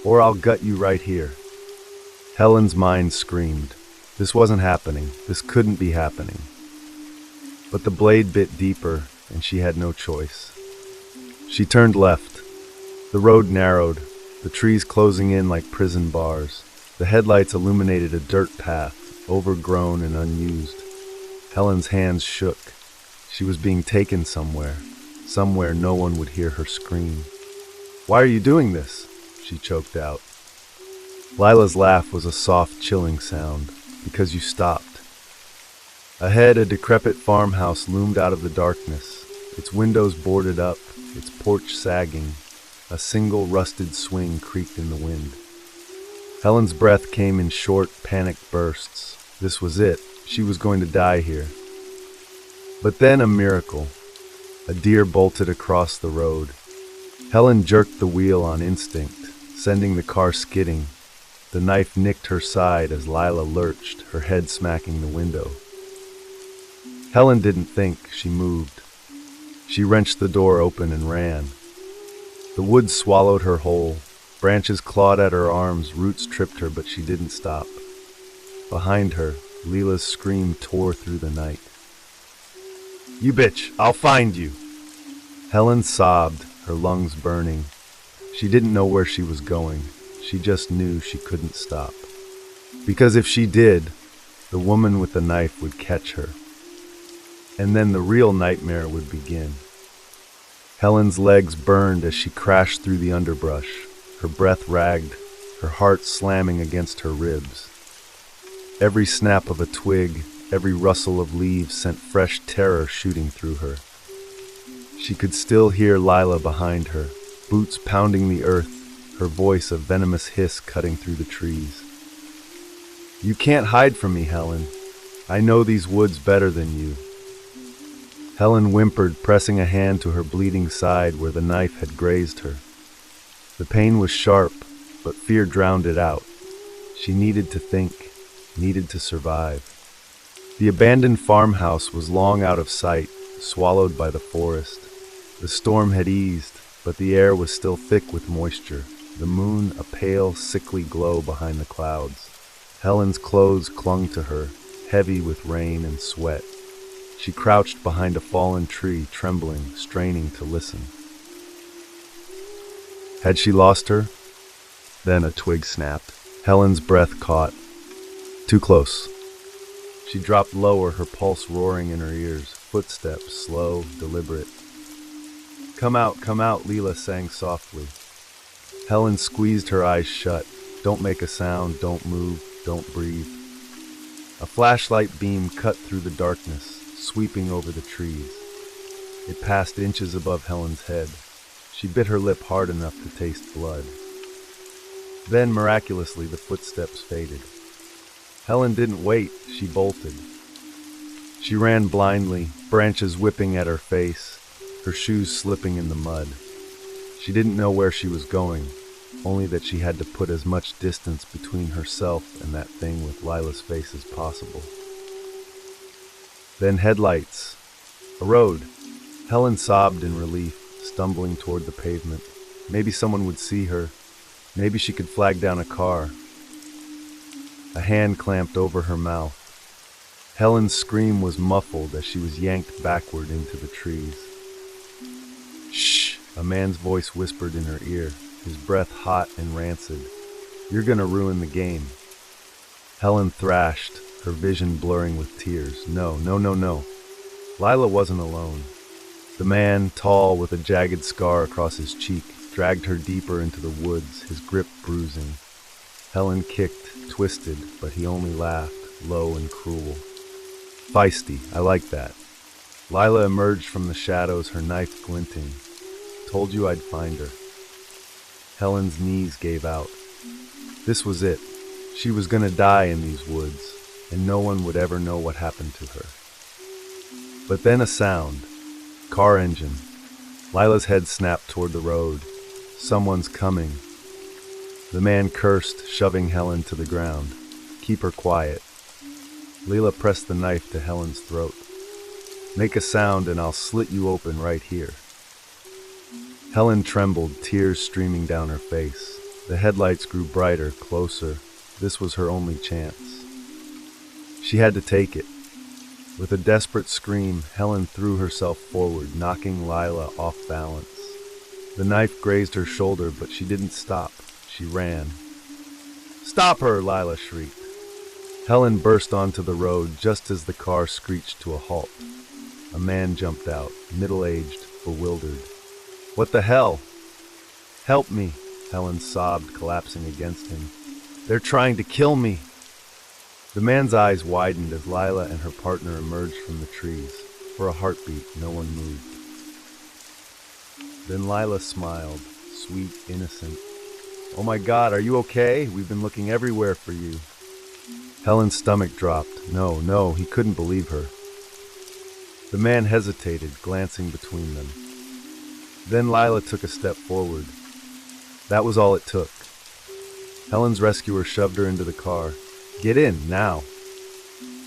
"or I'll gut you right here." Helen's mind screamed. This wasn't happening. This couldn't be happening. But the blade bit deeper, and she had no choice. She turned left. The road narrowed, the trees closing in like prison bars. The headlights illuminated a dirt path, overgrown and unused. Helen's hands shook. She was being taken somewhere no one would hear her scream. "Why are you doing this?" she choked out. Lila's laugh was a soft, chilling sound. "Because you stopped." Ahead, a decrepit farmhouse loomed out of the darkness, its windows boarded up, its porch sagging. A single rusted swing creaked in the wind. Helen's breath came in short, panicked bursts. This was it. She was going to die here. But then a miracle. A deer bolted across the road. Helen jerked the wheel on instinct, sending the car skidding. The knife nicked her side as Lila lurched, her head smacking the window. Helen didn't think, she moved. She wrenched the door open and ran. The woods swallowed her whole. Branches clawed at her arms, roots tripped her, but she didn't stop. Behind her, Lila's scream tore through the night. "You bitch, I'll find you!" Helen sobbed, her lungs burning. She didn't know where she was going. She just knew she couldn't stop. Because if she did, the woman with the knife would catch her. And then the real nightmare would begin. Helen's legs burned as she crashed through the underbrush, her breath ragged, her heart slamming against her ribs. Every snap of a twig, every rustle of leaves sent fresh terror shooting through her. She could still hear Lila behind her, boots pounding the earth, her voice a venomous hiss cutting through the trees. "You can't hide from me, Helen. I know these woods better than you." Helen whimpered, pressing a hand to her bleeding side where the knife had grazed her. The pain was sharp, but fear drowned it out. She needed to think, needed to survive. The abandoned farmhouse was long out of sight, swallowed by the forest. The storm had eased, but the air was still thick with moisture, the moon a pale, sickly glow behind the clouds. Helen's clothes clung to her, heavy with rain and sweat. She crouched behind a fallen tree, trembling, straining to listen. Had she lost her? Then a twig snapped. Helen's breath caught. Too close. She dropped lower, her pulse roaring in her ears, footsteps slow, deliberate. Come out, Leela sang softly. Helen squeezed her eyes shut. Don't make a sound, don't move, don't breathe. A flashlight beam cut through the darkness, sweeping over the trees. It passed inches above Helen's head. She bit her lip hard enough to taste blood. Then, miraculously, the footsteps faded. Helen didn't wait, she bolted. She ran blindly, branches whipping at her face, her shoes slipping in the mud. She didn't know where she was going, only that she had to put as much distance between herself and that thing with Lila's face as possible. Then headlights. A road. Helen sobbed in relief, stumbling toward the pavement. Maybe someone would see her. Maybe she could flag down a car. A hand clamped over her mouth. Helen's scream was muffled as she was yanked backward into the trees. Shh! A man's voice whispered in her ear, his breath hot and rancid. You're gonna ruin the game. Helen thrashed, her vision blurring with tears. No. Lila wasn't alone. The man, tall with a jagged scar across his cheek, dragged her deeper into the woods, his grip bruising. Helen kicked, twisted, but he only laughed, low and cruel. Feisty, I like that. Lila emerged from the shadows, her knife glinting. Told you I'd find her. Helen's knees gave out. This was it. She was gonna die in these woods, and no one would ever know what happened to her. But then a sound. Car engine. Lila's head snapped toward the road. Someone's coming. The man cursed, shoving Helen to the ground. Keep her quiet. Leela pressed the knife to Helen's throat. Make a sound and I'll slit you open right here. Helen trembled, tears streaming down her face. The headlights grew brighter, closer. This was her only chance. She had to take it. With a desperate scream, Helen threw herself forward, knocking Lila off balance. The knife grazed her shoulder, but she didn't stop. She ran. Stop her! Lila shrieked. Helen burst onto the road just as the car screeched to a halt. A man jumped out, middle-aged, bewildered. What the hell? Help me! Helen sobbed, collapsing against him. They're trying to kill me! The man's eyes widened as Lila and her partner emerged from the trees. For a heartbeat, no one moved. Then Lila smiled, sweet, innocent. Oh my God, are you okay? We've been looking everywhere for you. Helen's stomach dropped. No, he couldn't believe her. The man hesitated, glancing between them. Then Lila took a step forward. That was all it took. Helen's rescuer shoved her into the car. Get in, now.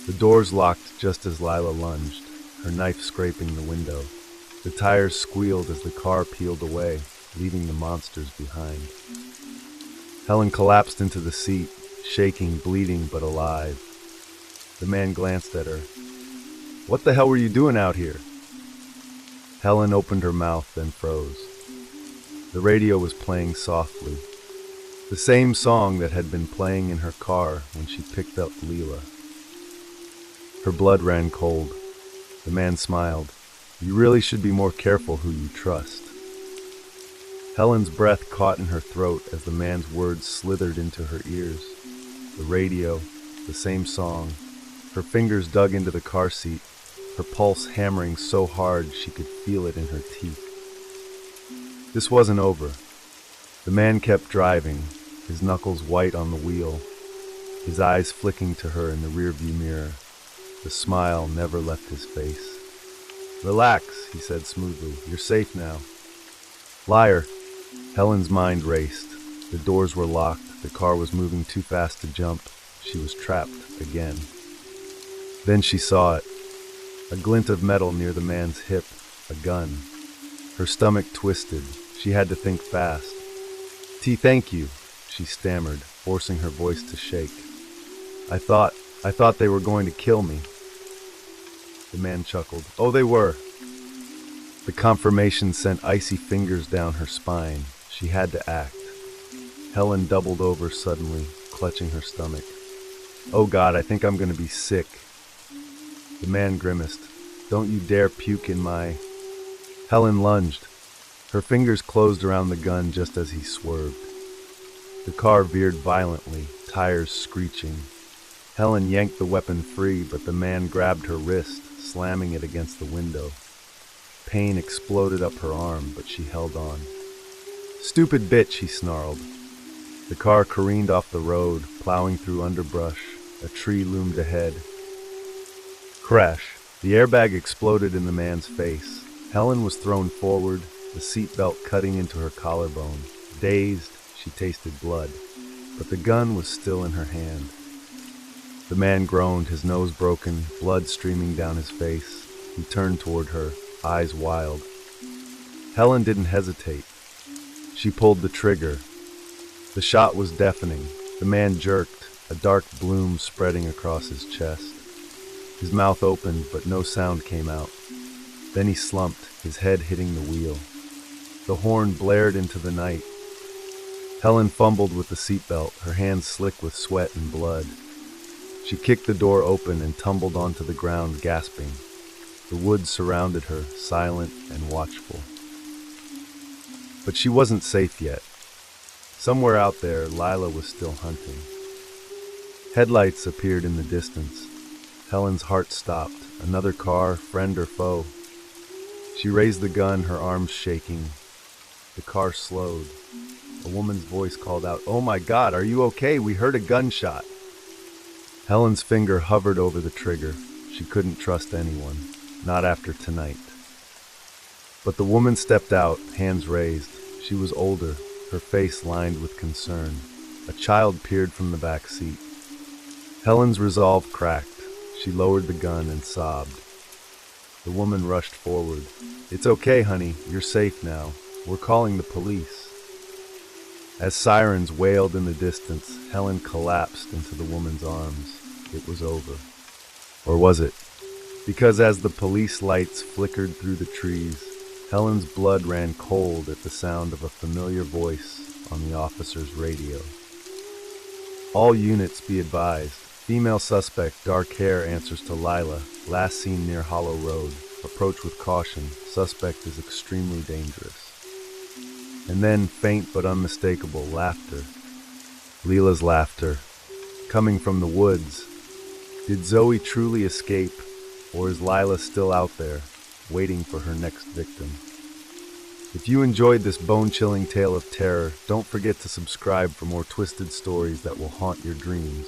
The doors locked just as Lila lunged, her knife scraping the window. The tires squealed as the car peeled away, leaving the monsters behind. Helen collapsed into the seat, shaking, bleeding, but alive. The man glanced at her. What the hell were you doing out here? Helen opened her mouth, then froze. The radio was playing softly. The same song that had been playing in her car when she picked up Leela. Her blood ran cold. The man smiled. You really should be more careful who you trust. Helen's breath caught in her throat as the man's words slithered into her ears. The radio, the same song. Her fingers dug into the car seat, her pulse hammering so hard she could feel it in her teeth. This wasn't over. The man kept driving, his knuckles white on the wheel, his eyes flicking to her in the rearview mirror. The smile never left his face. Relax, he said smoothly. You're safe now. Liar. Helen's mind raced. The doors were locked. The car was moving too fast to jump. She was trapped again. Then she saw it, a glint of metal near the man's hip, a gun. Her stomach twisted. She had to think fast. Thank you," she stammered, forcing her voice to shake. I thought they were going to kill me." The man chuckled. "Oh, they were." The confirmation sent icy fingers down her spine. She had to act. Helen doubled over suddenly, clutching her stomach. "Oh God, I think I'm going to be sick." The man grimaced. "Don't you dare puke in my—" Helen lunged. Her fingers closed around the gun just as he swerved. The car veered violently, tires screeching. Helen yanked the weapon free, but the man grabbed her wrist, slamming it against the window. Pain exploded up her arm, but she held on. "Stupid bitch," he snarled. The car careened off the road, plowing through underbrush. A tree loomed ahead. Crash! The airbag exploded in the man's face. Helen was thrown forward, the seatbelt cutting into her collarbone. Dazed, she tasted blood, but the gun was still in her hand. The man groaned, his nose broken, blood streaming down his face. He turned toward her, eyes wild. Helen didn't hesitate. She pulled the trigger. The shot was deafening. The man jerked, a dark bloom spreading across his chest. His mouth opened, but no sound came out. Then he slumped, his head hitting the wheel. The horn blared into the night. Helen fumbled with the seatbelt, her hands slick with sweat and blood. She kicked the door open and tumbled onto the ground, gasping. The woods surrounded her, silent and watchful. But she wasn't safe yet. Somewhere out there, Lila was still hunting. Headlights appeared in the distance. Helen's heart stopped. Another car, friend or foe. She raised the gun, her arms shaking. The car slowed. A woman's voice called out, "Oh my God, are you okay? We heard a gunshot." Helen's finger hovered over the trigger. She couldn't trust anyone, not after tonight. But the woman stepped out, hands raised. She was older, her face lined with concern. A child peered from the back seat. Helen's resolve cracked. She lowered the gun and sobbed. The woman rushed forward. "It's okay, honey. You're safe now. We're calling the police." As sirens wailed in the distance, Helen collapsed into the woman's arms. It was over. Or was it? Because as the police lights flickered through the trees, Helen's blood ran cold at the sound of a familiar voice on the officer's radio. "All units be advised. Female suspect, dark hair, answers to Lila. Last seen near Hollow Road. Approach with caution. Suspect is extremely dangerous." And then faint but unmistakable laughter. Lila's laughter, coming from the woods. Did Zoe truly escape, or is Lila still out there, waiting for her next victim? If you enjoyed this bone-chilling tale of terror, don't forget to subscribe for more twisted stories that will haunt your dreams.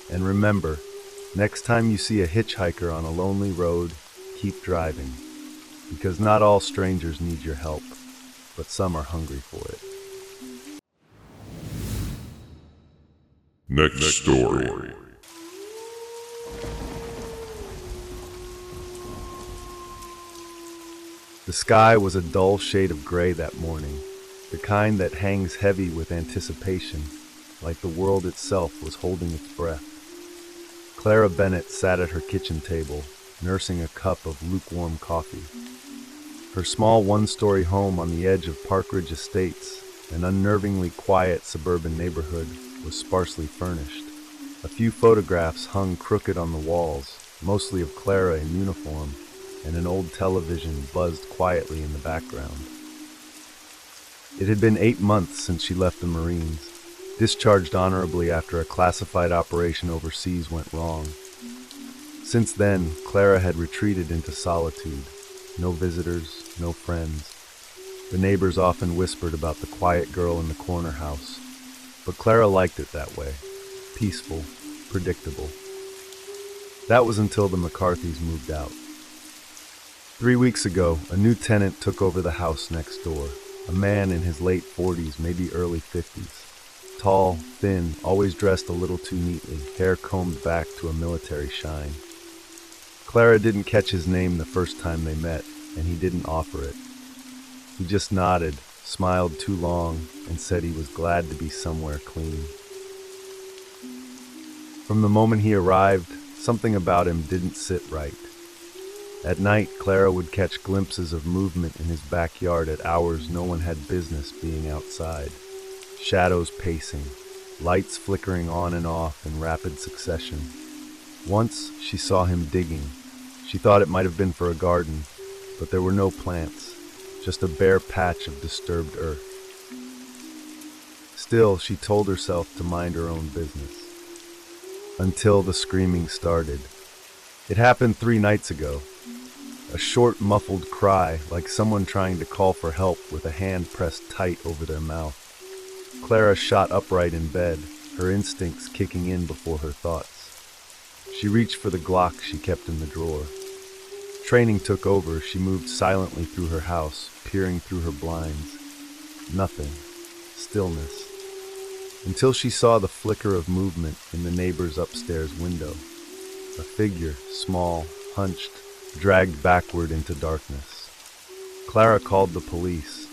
And remember, next time you see a hitchhiker on a lonely road, keep driving. Because not all strangers need your help, but some are hungry for it. Next story. The sky was a dull shade of gray that morning, the kind that hangs heavy with anticipation, like the world itself was holding its breath. Clara Bennett sat at her kitchen table, nursing a cup of lukewarm coffee. Her small one-story home on the edge of Park Ridge Estates, an unnervingly quiet suburban neighborhood, was sparsely furnished. A few photographs hung crooked on the walls, mostly of Clara in uniform, and an old television buzzed quietly in the background. It had been 8 months since she left the Marines, discharged honorably after a classified operation overseas went wrong. Since then, Clara had retreated into solitude. No visitors, no friends. The neighbors often whispered about the quiet girl in the corner house, but Clara liked it that way, peaceful, predictable. That was until the McCarthys moved out. 3 weeks ago, a new tenant took over the house next door, a man in his late 40s, maybe early 50s. Tall, thin, always dressed a little too neatly, hair combed back to a military shine. Clara didn't catch his name the first time they met, and he didn't offer it. He just nodded, smiled too long, and said he was glad to be somewhere clean. From the moment he arrived, something about him didn't sit right. At night, Clara would catch glimpses of movement in his backyard at hours no one had business being outside. Shadows pacing, lights flickering on and off in rapid succession. Once she saw him digging. She thought it might have been for a garden, but there were no plants, just a bare patch of disturbed earth. Still, she told herself to mind her own business. Until the screaming started. It happened 3 nights ago. A short, muffled cry, like someone trying to call for help with a hand pressed tight over their mouth. Clara shot upright in bed, her instincts kicking in before her thoughts. She reached for the Glock she kept in the drawer. Training took over. She moved silently through her house, peering through her blinds. Nothing. Stillness. Until she saw the flicker of movement in the neighbor's upstairs window. A figure, small, hunched, dragged backward into darkness. Clara called the police.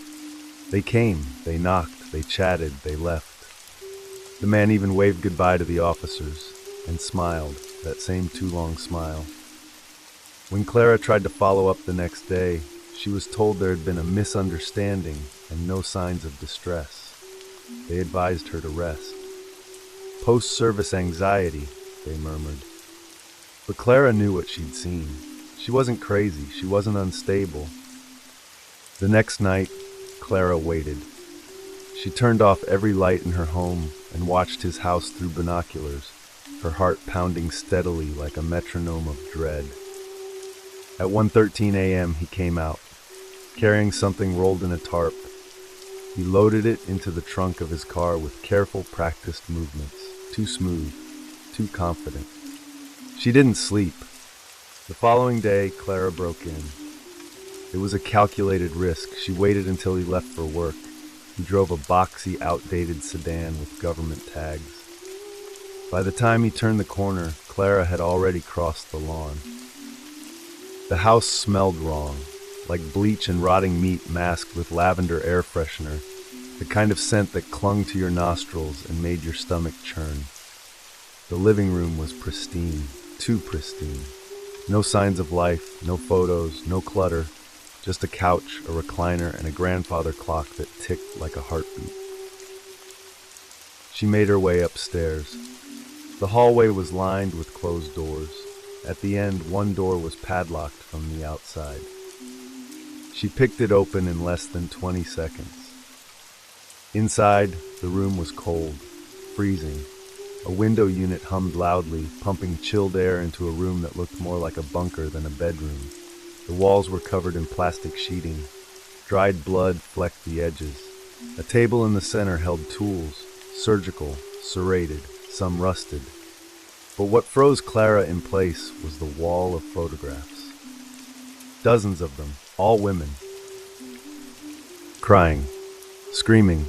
They came, they knocked, they chatted, they left. The man even waved goodbye to the officers and smiled, that same too long smile. When Clara tried to follow up the next day, she was told there had been a misunderstanding and no signs of distress. They advised her to rest. Post-service anxiety, they murmured. But Clara knew what she'd seen. She wasn't crazy, she wasn't unstable. The next night, Clara waited. She turned off every light in her home and watched his house through binoculars, her heart pounding steadily like a metronome of dread. At 1:13 a.m. he came out, carrying something rolled in a tarp. He loaded it into the trunk of his car with careful, practiced movements, too smooth, too confident. She didn't sleep. The following day, Clara broke in. It was a calculated risk. She waited until he left for work. He drove a boxy, outdated sedan with government tags. By the time he turned the corner, Clara had already crossed the lawn. The house smelled wrong, like bleach and rotting meat masked with lavender air freshener, the kind of scent that clung to your nostrils and made your stomach churn. The living room was pristine, too pristine. No signs of life, no photos, no clutter, just a couch, a recliner, and a grandfather clock that ticked like a heartbeat. She made her way upstairs. The hallway was lined with closed doors. At the end, one door was padlocked from the outside. She picked it open in less than 20 seconds. Inside, the room was cold, freezing. A window unit hummed loudly, pumping chilled air into a room that looked more like a bunker than a bedroom. The walls were covered in plastic sheeting. Dried blood flecked the edges. A table in the center held tools, surgical, serrated, some rusted. But what froze Clara in place was the wall of photographs. Dozens of them, all women. Crying, screaming.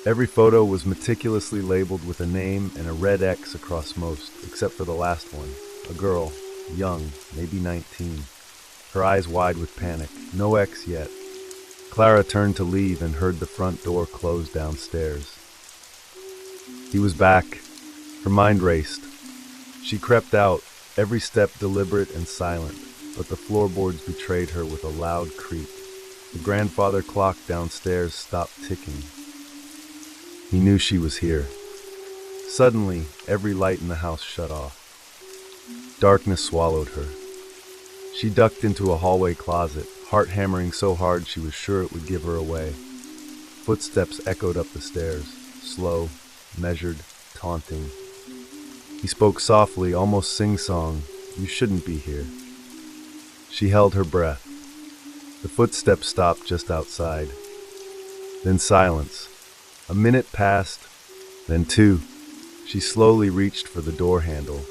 Every photo was meticulously labeled with a name and a red X across most, except for the last one. A girl, young, maybe 19. Her eyes wide with panic. No X yet. Clara turned to leave and heard the front door close downstairs. He was back. Her mind raced. She crept out, every step deliberate and silent, but the floorboards betrayed her with a loud creak. The grandfather clock downstairs stopped ticking. He knew she was here. Suddenly, every light in the house shut off. Darkness swallowed her. She ducked into a hallway closet, heart hammering so hard she was sure it would give her away. Footsteps echoed up the stairs, slow, measured, taunting. He spoke softly, almost sing-song. "You shouldn't be here." She held her breath. The footsteps stopped just outside. Then silence. A minute passed, then 2. She slowly reached for the door handle,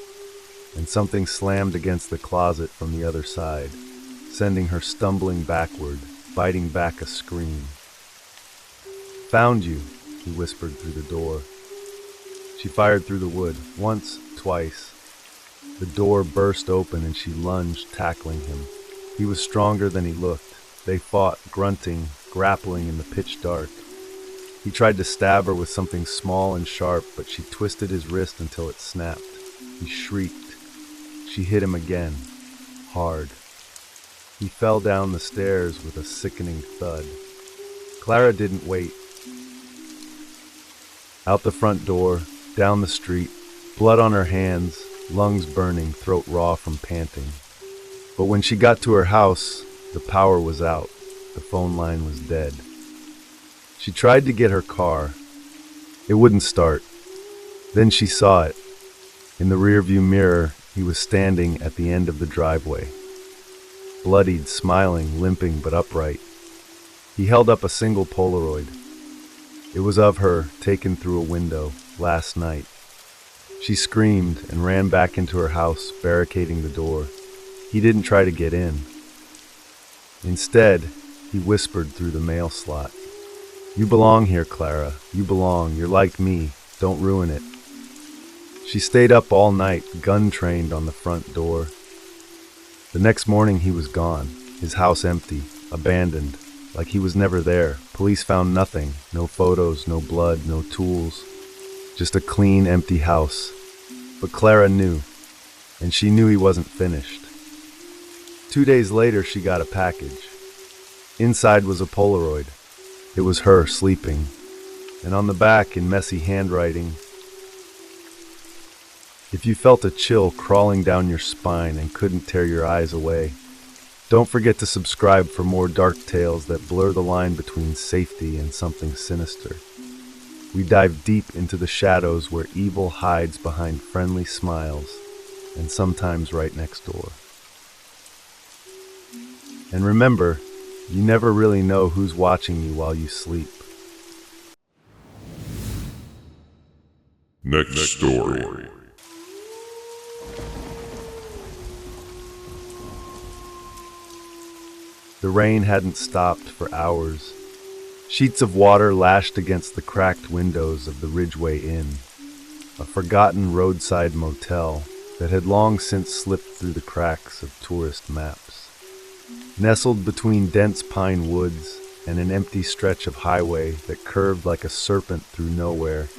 and something slammed against the closet from the other side, sending her stumbling backward, biting back a scream. "Found you," he whispered through the door. She fired through the wood, once, twice. The door burst open and she lunged, tackling him. He was stronger than he looked. They fought, grunting, grappling in the pitch dark. He tried to stab her with something small and sharp, but she twisted his wrist until it snapped. He shrieked. She hit him again, hard. He fell down the stairs with a sickening thud. Clara didn't wait. Out the front door, down the street, blood on her hands, lungs burning, throat raw from panting. But when she got to her house, the power was out. The phone line was dead. She tried to get her car. It wouldn't start. Then she saw it. In the rearview mirror, he was standing at the end of the driveway. Bloodied, smiling, limping but upright. He held up a single Polaroid. It was of her, taken through a window, last night. She screamed and ran back into her house, barricading the door. He didn't try to get in. Instead, he whispered through the mail slot. "You belong here, Clara. You belong. You're like me. Don't ruin it." She stayed up all night, gun-trained on the front door. The next morning he was gone, his house empty, abandoned, like he was never there. Police found nothing, no photos, no blood, no tools. Just a clean, empty house. But Clara knew, and she knew he wasn't finished. 2 days later, she got a package. Inside was a Polaroid. It was her sleeping. And on the back, in messy handwriting, "If you felt a chill crawling down your spine and couldn't tear your eyes away, don't forget to subscribe for more dark tales that blur the line between safety and something sinister. We dive deep into the shadows where evil hides behind friendly smiles, and sometimes right next door." And remember, you never really know who's watching you while you sleep. Next story. The rain hadn't stopped for hours. Sheets of water lashed against the cracked windows of the Ridgeway Inn, a forgotten roadside motel that had long since slipped through the cracks of tourist maps. Nestled between dense pine woods and an empty stretch of highway that curved like a serpent through nowhere,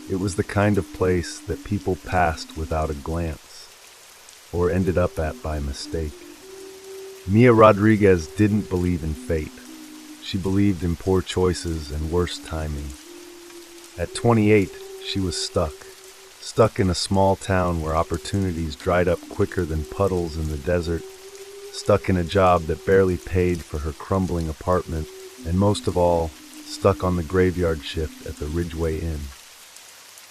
it was the kind of place that people passed without a glance, or ended up at by mistake. Mia Rodriguez didn't believe in fate. She believed in poor choices and worse timing. At 28, she was stuck in a small town where opportunities dried up quicker than puddles in the desert, stuck in a job that barely paid for her crumbling apartment, and most of all, stuck on the graveyard shift at the Ridgeway Inn.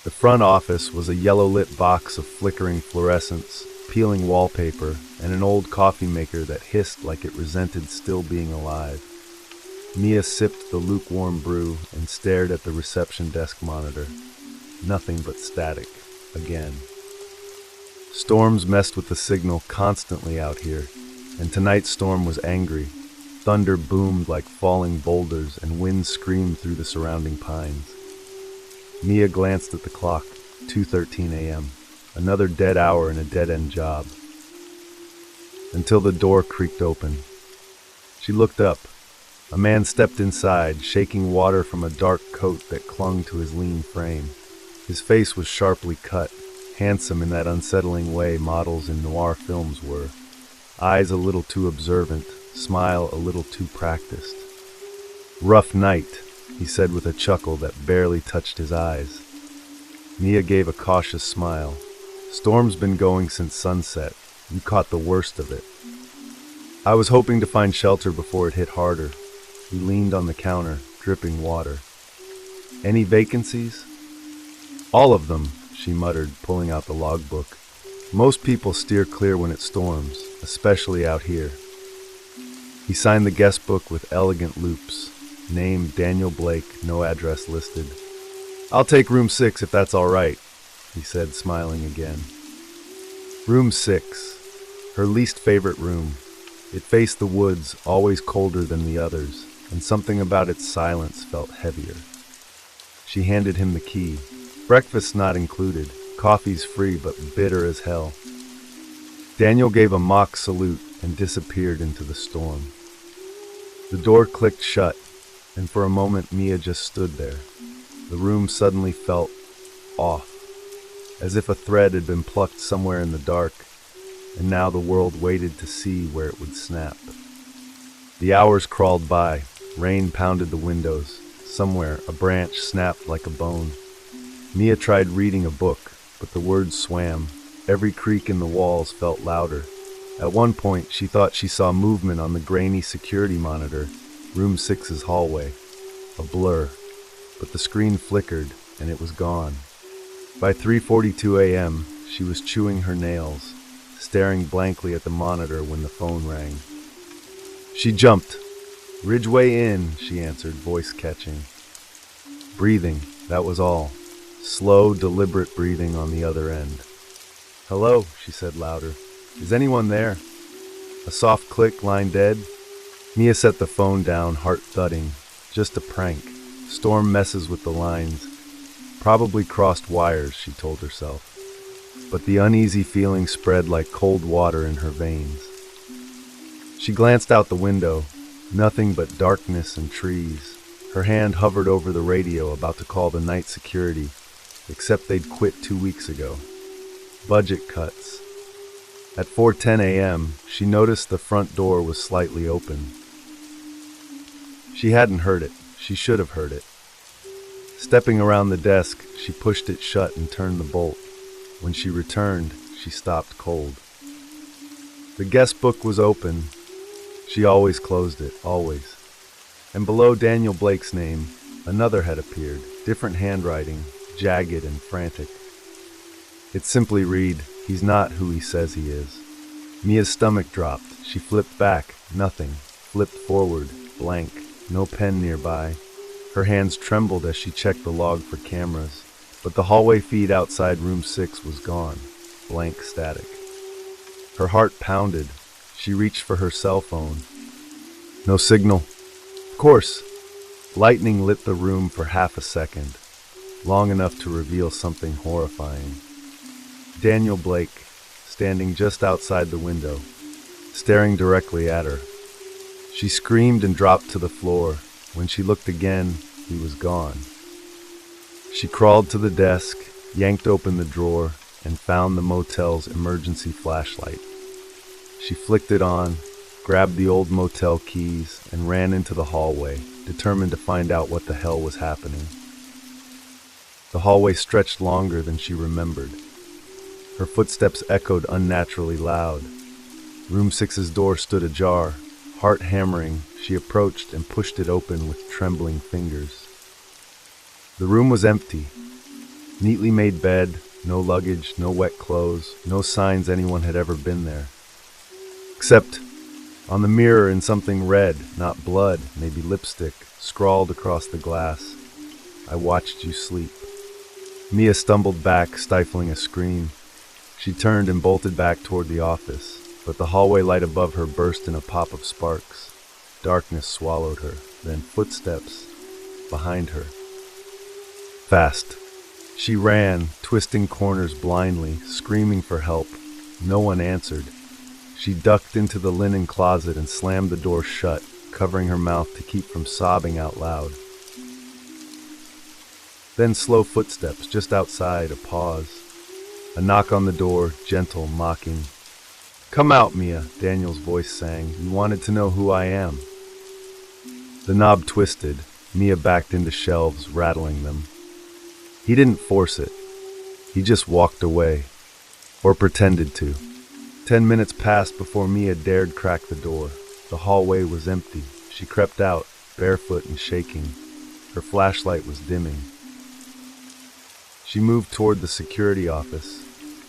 The front office was a yellow-lit box of flickering fluorescents, peeling wallpaper, and an old coffee maker that hissed like it resented still being alive. Mia sipped the lukewarm brew and stared at the reception desk monitor. Nothing but static, again. Storms messed with the signal constantly out here, and tonight's storm was angry. Thunder boomed like falling boulders, and wind screamed through the surrounding pines. Mia glanced at the clock, 2:13 a.m., another dead hour in a dead-end job. Until the door creaked open. She looked up. A man stepped inside, shaking water from a dark coat that clung to his lean frame. His face was sharply cut, handsome in that unsettling way models in noir films were. Eyes a little too observant, smile a little too practiced. "Rough night," he said with a chuckle that barely touched his eyes. Mia gave a cautious smile. "Storm's been going since sunset. You caught the worst of it." "I was hoping to find shelter before it hit harder." He leaned on the counter, dripping water. "Any vacancies?" "All of them," she muttered, pulling out the logbook. "Most people steer clear when it storms, especially out here." He signed the guest book with elegant loops. Name Daniel Blake, no address listed. "I'll take room 6 if that's all right," he said, smiling again. Room 6, her least favorite room. It faced the woods, always colder than the others, and something about its silence felt heavier. She handed him the key. "Breakfast's not included. Coffee's free, but bitter as hell." Daniel gave a mock salute and disappeared into the storm. The door clicked shut, and for a moment Mia just stood there. The room suddenly felt off, as if a thread had been plucked somewhere in the dark, and now the world waited to see where it would snap. The hours crawled by, rain pounded the windows. Somewhere, a branch snapped like a bone. Mia tried reading a book, but the words swam. Every creak in the walls felt louder. At one point, she thought she saw movement on the grainy security monitor, room 6's hallway. A blur, but the screen flickered, and it was gone. By 3:42 a.m., she was chewing her nails, staring blankly at the monitor when the phone rang. She jumped. "Ridgeway Inn," she answered, voice catching. Breathing, that was all. Slow, deliberate breathing on the other end. "Hello," she said louder. "Is anyone there?" A soft click, line dead. Mia set the phone down, heart thudding. Just a prank. Storm messes with the lines. Probably crossed wires, she told herself. But the uneasy feeling spread like cold water in her veins. She glanced out the window. Nothing but darkness and trees. Her hand hovered over the radio, about to call the night security, except they'd quit 2 weeks ago. Budget cuts. At 4:10 a.m., she noticed the front door was slightly open. She hadn't heard it. She should have heard it. Stepping around the desk, she pushed it shut and turned the bolt. When she returned, she stopped cold. The guest book was open. She always closed it, always. And below Daniel Blake's name, another had appeared, different handwriting, jagged and frantic. It simply read, "He's not who he says he is." Mia's stomach dropped. She flipped back, nothing. Flipped forward, blank, no pen nearby. Her hands trembled as she checked the log for cameras, but the hallway feed outside room 6 was gone, blank static. Her heart pounded. She reached for her cell phone. No signal. Of course. Lightning lit the room for half a second, long enough to reveal something horrifying. Daniel Blake, standing just outside the window, staring directly at her. She screamed and dropped to the floor. When she looked again, he was gone. She crawled to the desk, yanked open the drawer, and found the motel's emergency flashlight. She flicked it on, grabbed the old motel keys, and ran into the hallway, determined to find out what the hell was happening. The hallway stretched longer than she remembered. Her footsteps echoed unnaturally loud. Room 6's door stood ajar. Heart hammering, she approached and pushed it open with trembling fingers. The room was empty. Neatly made bed, no luggage, no wet clothes, no signs anyone had ever been there. Except on the mirror in something red, not blood, maybe lipstick, scrawled across the glass, "I watched you sleep." Mia stumbled back, stifling a scream. She turned and bolted back toward the office, but the hallway light above her burst in a pop of sparks. Darkness swallowed her, then footsteps behind her. Fast. She ran, twisting corners blindly, screaming for help. No one answered. She ducked into the linen closet and slammed the door shut, covering her mouth to keep from sobbing out loud. Then slow footsteps just outside, a pause. A knock on the door, gentle, mocking. "Come out, Mia," Daniel's voice sang. "You wanted to know who I am." The knob twisted. Mia backed into shelves, rattling them. He didn't force it. He just walked away. Or pretended to. 10 minutes passed before Mia dared crack the door. The hallway was empty. She crept out, barefoot and shaking. Her flashlight was dimming. She moved toward the security office.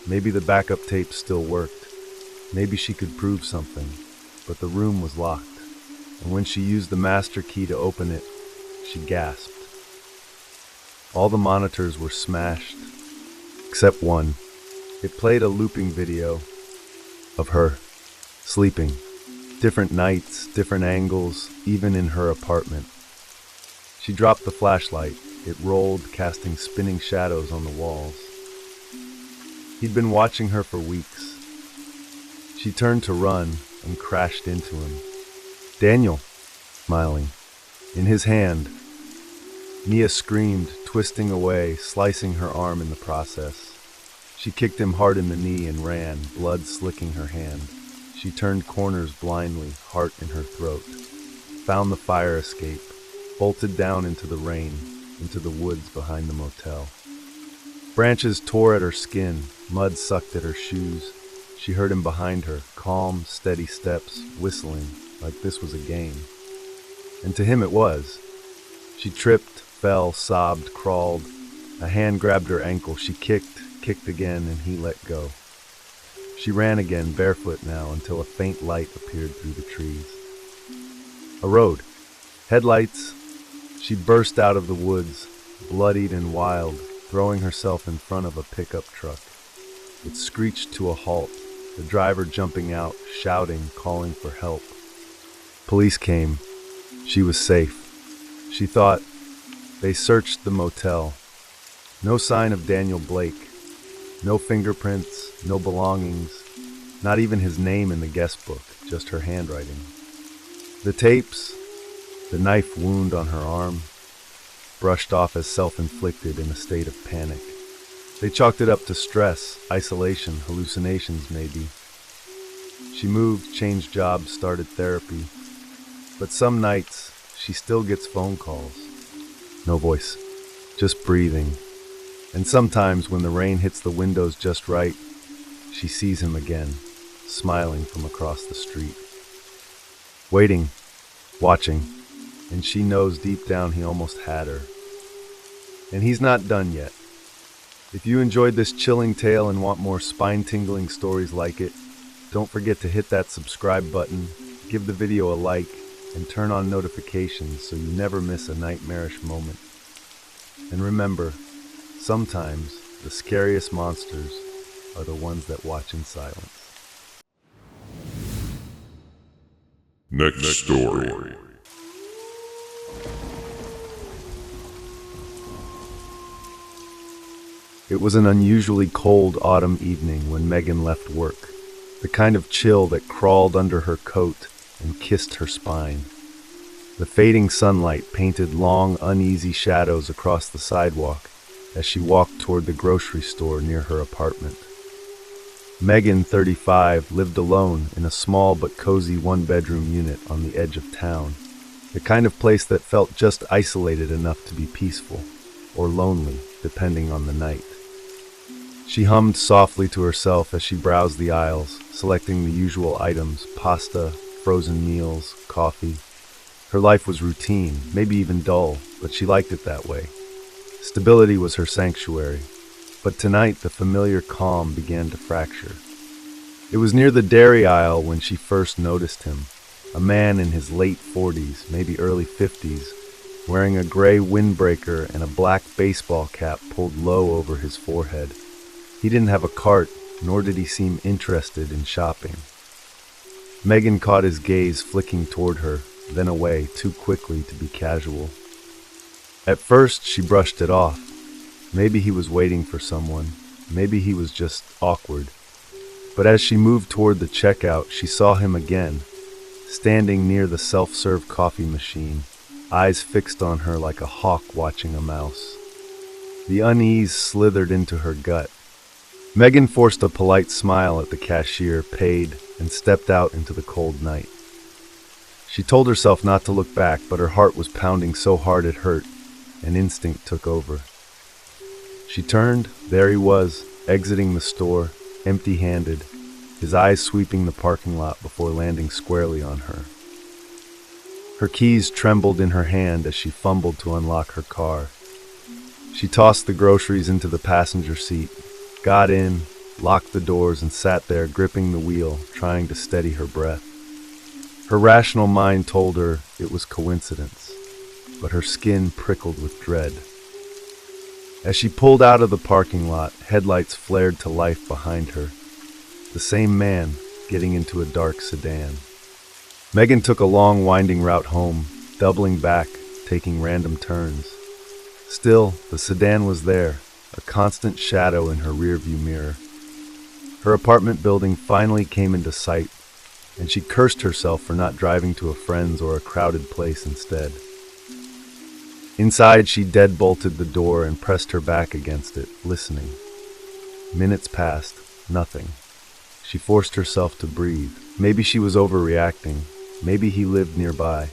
Maybe the backup tape still worked. Maybe she could prove something. But the room was locked. And when she used the master key to open it, she gasped. All the monitors were smashed, except one. It played a looping video of her, sleeping. Different nights, different angles, even in her apartment. She dropped the flashlight. It rolled, casting spinning shadows on the walls. He'd been watching her for weeks. She turned to run and crashed into him. Daniel, smiling. In his hand, Mia screamed, twisting away, slicing her arm in the process. She kicked him hard in the knee and ran, blood slicking her hand. She turned corners blindly, heart in her throat. Found the fire escape, bolted down into the rain, into the woods behind the motel. Branches tore at her skin, mud sucked at her shoes. She heard him behind her, calm, steady steps, whistling, like this was a game. And to him it was. She tripped, fell, sobbed, crawled. A hand grabbed her ankle. She kicked again, and he let go. She ran again, barefoot now, until a faint light appeared through the trees. A road. Headlights. She burst out of the woods, bloodied and wild, throwing herself in front of a pickup truck. It screeched to a halt, the driver jumping out, shouting, calling for help. Police came. She was safe. She thought. They searched the motel. No sign of Daniel Blake. No fingerprints, no belongings, not even his name in the guest book, just her handwriting. The tapes, the knife wound on her arm, brushed off as self-inflicted in a state of panic. They chalked it up to stress, isolation, hallucinations maybe. She moved, changed jobs, started therapy. But some nights, she still gets phone calls. No voice, just breathing. And sometimes when the rain hits the windows just right, she sees him again, smiling from across the street. Waiting, watching, and she knows deep down he almost had her. And he's not done yet. If you enjoyed this chilling tale and want more spine-tingling stories like it, don't forget to hit that subscribe button, give the video a like, and turn on notifications so you never miss a nightmarish moment. And remember, sometimes the scariest monsters are the ones that watch in silence. Next story. It was an unusually cold autumn evening when Megan left work, the kind of chill that crawled under her coat and kissed her spine. The fading sunlight painted long, uneasy shadows across the sidewalk as she walked toward the grocery store near her apartment. Megan, 35, lived alone in a small but cozy one-bedroom unit on the edge of town, the kind of place that felt just isolated enough to be peaceful, or lonely, depending on the night. She hummed softly to herself as she browsed the aisles, selecting the usual items: pasta, frozen meals, coffee. Her life was routine, maybe even dull, but she liked it that way. Stability was her sanctuary, but tonight the familiar calm began to fracture. It was near the dairy aisle when she first noticed him, a man in his late 40s, maybe early 50s, wearing a gray windbreaker and a black baseball cap pulled low over his forehead. He didn't have a cart, nor did he seem interested in shopping. Megan caught his gaze flicking toward her, then away too quickly to be casual. At first, she brushed it off. Maybe he was waiting for someone. Maybe he was just awkward. But as she moved toward the checkout, she saw him again, standing near the self-serve coffee machine, eyes fixed on her like a hawk watching a mouse. The unease slithered into her gut. Megan forced a polite smile at the cashier, paid, and stepped out into the cold night. She told herself not to look back, but her heart was pounding so hard it hurt, and instinct took over. She turned. There he was, exiting the store, empty-handed, his eyes sweeping the parking lot before landing squarely on her. Her keys trembled in her hand as she fumbled to unlock her car. She tossed the groceries into the passenger seat, got in, locked the doors, and sat there gripping the wheel, trying to steady her breath. Her rational mind told her it was coincidence, but her skin prickled with dread. As she pulled out of the parking lot, headlights flared to life behind her. The same man getting into a dark sedan. Megan took a long, winding route home, doubling back, taking random turns. Still, the sedan was there, a constant shadow in her rearview mirror. Her apartment building finally came into sight, and she cursed herself for not driving to a friend's or a crowded place instead. Inside, she deadbolted the door and pressed her back against it, listening. Minutes passed, nothing. She forced herself to breathe. Maybe she was overreacting. Maybe he lived nearby.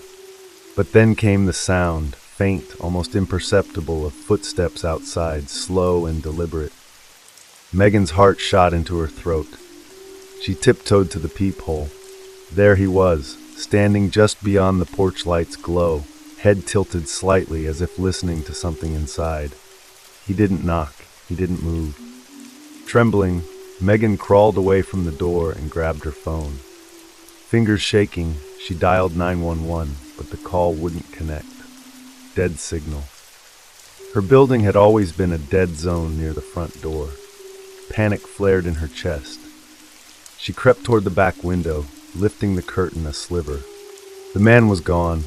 But then came the sound, faint, almost imperceptible, of footsteps outside, slow and deliberate. Megan's heart shot into her throat. She tiptoed to the peephole. There he was, standing just beyond the porch light's glow, head tilted slightly as if listening to something inside. He didn't knock. He didn't move. Trembling, Megan crawled away from the door and grabbed her phone. Fingers shaking, she dialed 911, but the call wouldn't connect. Dead signal. Her building had always been a dead zone near the front door. Panic flared in her chest. She crept toward the back window, lifting the curtain a sliver. The man was gone.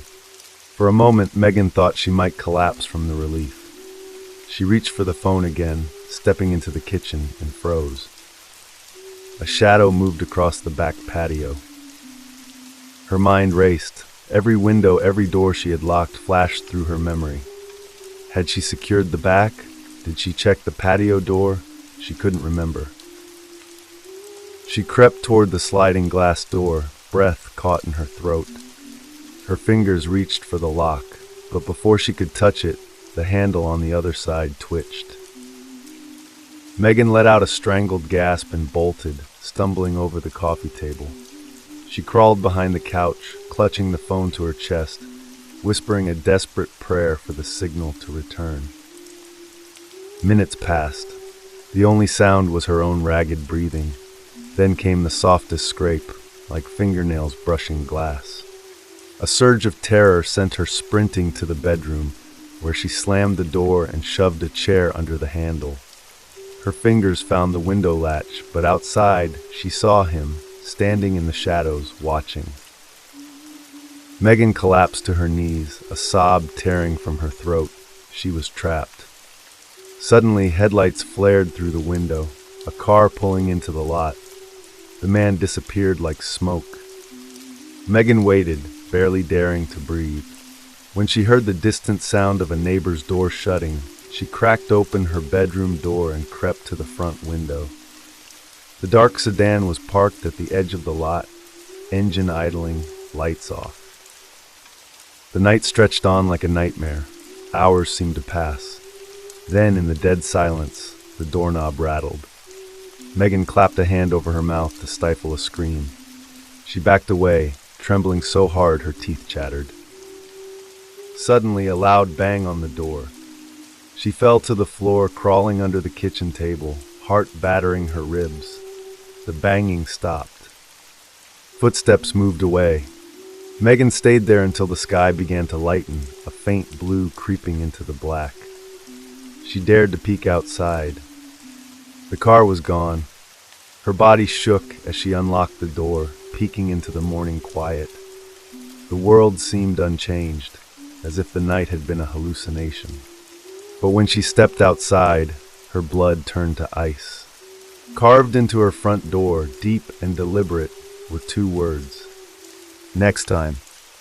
For a moment, Megan thought she might collapse from the relief. She reached for the phone again, stepping into the kitchen, and froze. A shadow moved across the back patio. Her mind raced. Every window, every door she had locked flashed through her memory. Had she secured the back? Did she check the patio door? She couldn't remember. She crept toward the sliding glass door, breath caught in her throat. Her fingers reached for the lock, but before she could touch it, the handle on the other side twitched. Megan let out a strangled gasp and bolted, stumbling over the coffee table. She crawled behind the couch, clutching the phone to her chest, whispering a desperate prayer for the signal to return. Minutes passed. The only sound was her own ragged breathing. Then came the softest scrape, like fingernails brushing glass. A surge of terror sent her sprinting to the bedroom, where she slammed the door and shoved a chair under the handle. Her fingers found the window latch, but outside she saw him, standing in the shadows, watching. Megan collapsed to her knees, a sob tearing from her throat. She was trapped. Suddenly, headlights flared through the window, a car pulling into the lot. The man disappeared like smoke. Megan waited, barely daring to breathe. When she heard the distant sound of a neighbor's door shutting, she cracked open her bedroom door and crept to the front window. The dark sedan was parked at the edge of the lot, engine idling, lights off. The night stretched on like a nightmare. Hours seemed to pass. Then, in the dead silence, the doorknob rattled. Megan clapped a hand over her mouth to stifle a scream. She backed away, trembling so hard her teeth chattered. Suddenly, a loud bang on the door. She fell to the floor, crawling under the kitchen table, heart battering her ribs. The banging stopped. Footsteps moved away. Megan stayed there until the sky began to lighten, a faint blue creeping into the black. She dared to peek outside. The car was gone. Her body shook as she unlocked the door, peeking into the morning quiet. The world seemed unchanged, as if the night had been a hallucination. But when she stepped outside, her blood turned to ice. Carved into her front door, deep and deliberate, were two words. Next time.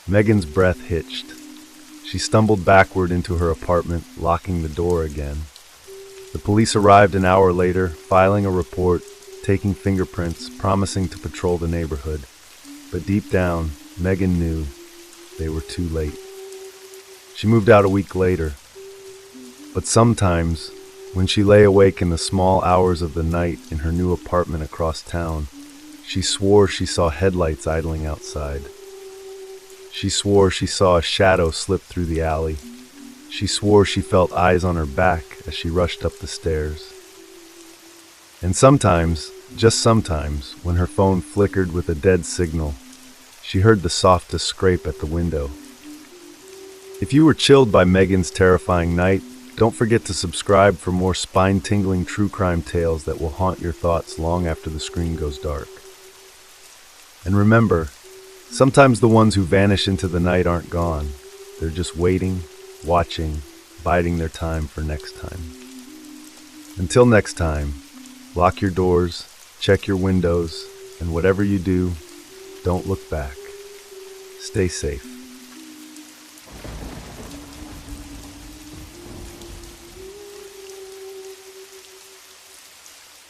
Megan's breath hitched. She stumbled backward into her apartment, locking the door again. The police arrived an hour later, filing a report, taking fingerprints, promising to patrol the neighborhood. But deep down, Megan knew they were too late. She moved out a week later. But sometimes, when she lay awake in the small hours of the night in her new apartment across town, she swore she saw headlights idling outside. She swore she saw a shadow slip through the alley. She swore she felt eyes on her back as she rushed up the stairs. And sometimes, just sometimes, when her phone flickered with a dead signal, she heard the softest scrape at the window. If you were chilled by Megan's terrifying night, don't forget to subscribe for more spine-tingling true crime tales that will haunt your thoughts long after the screen goes dark. And remember, sometimes the ones who vanish into the night aren't gone. They're just waiting, watching, biding their time for next time. Until next time, lock your doors, Check your windows, and whatever you do, don't look back. Stay safe.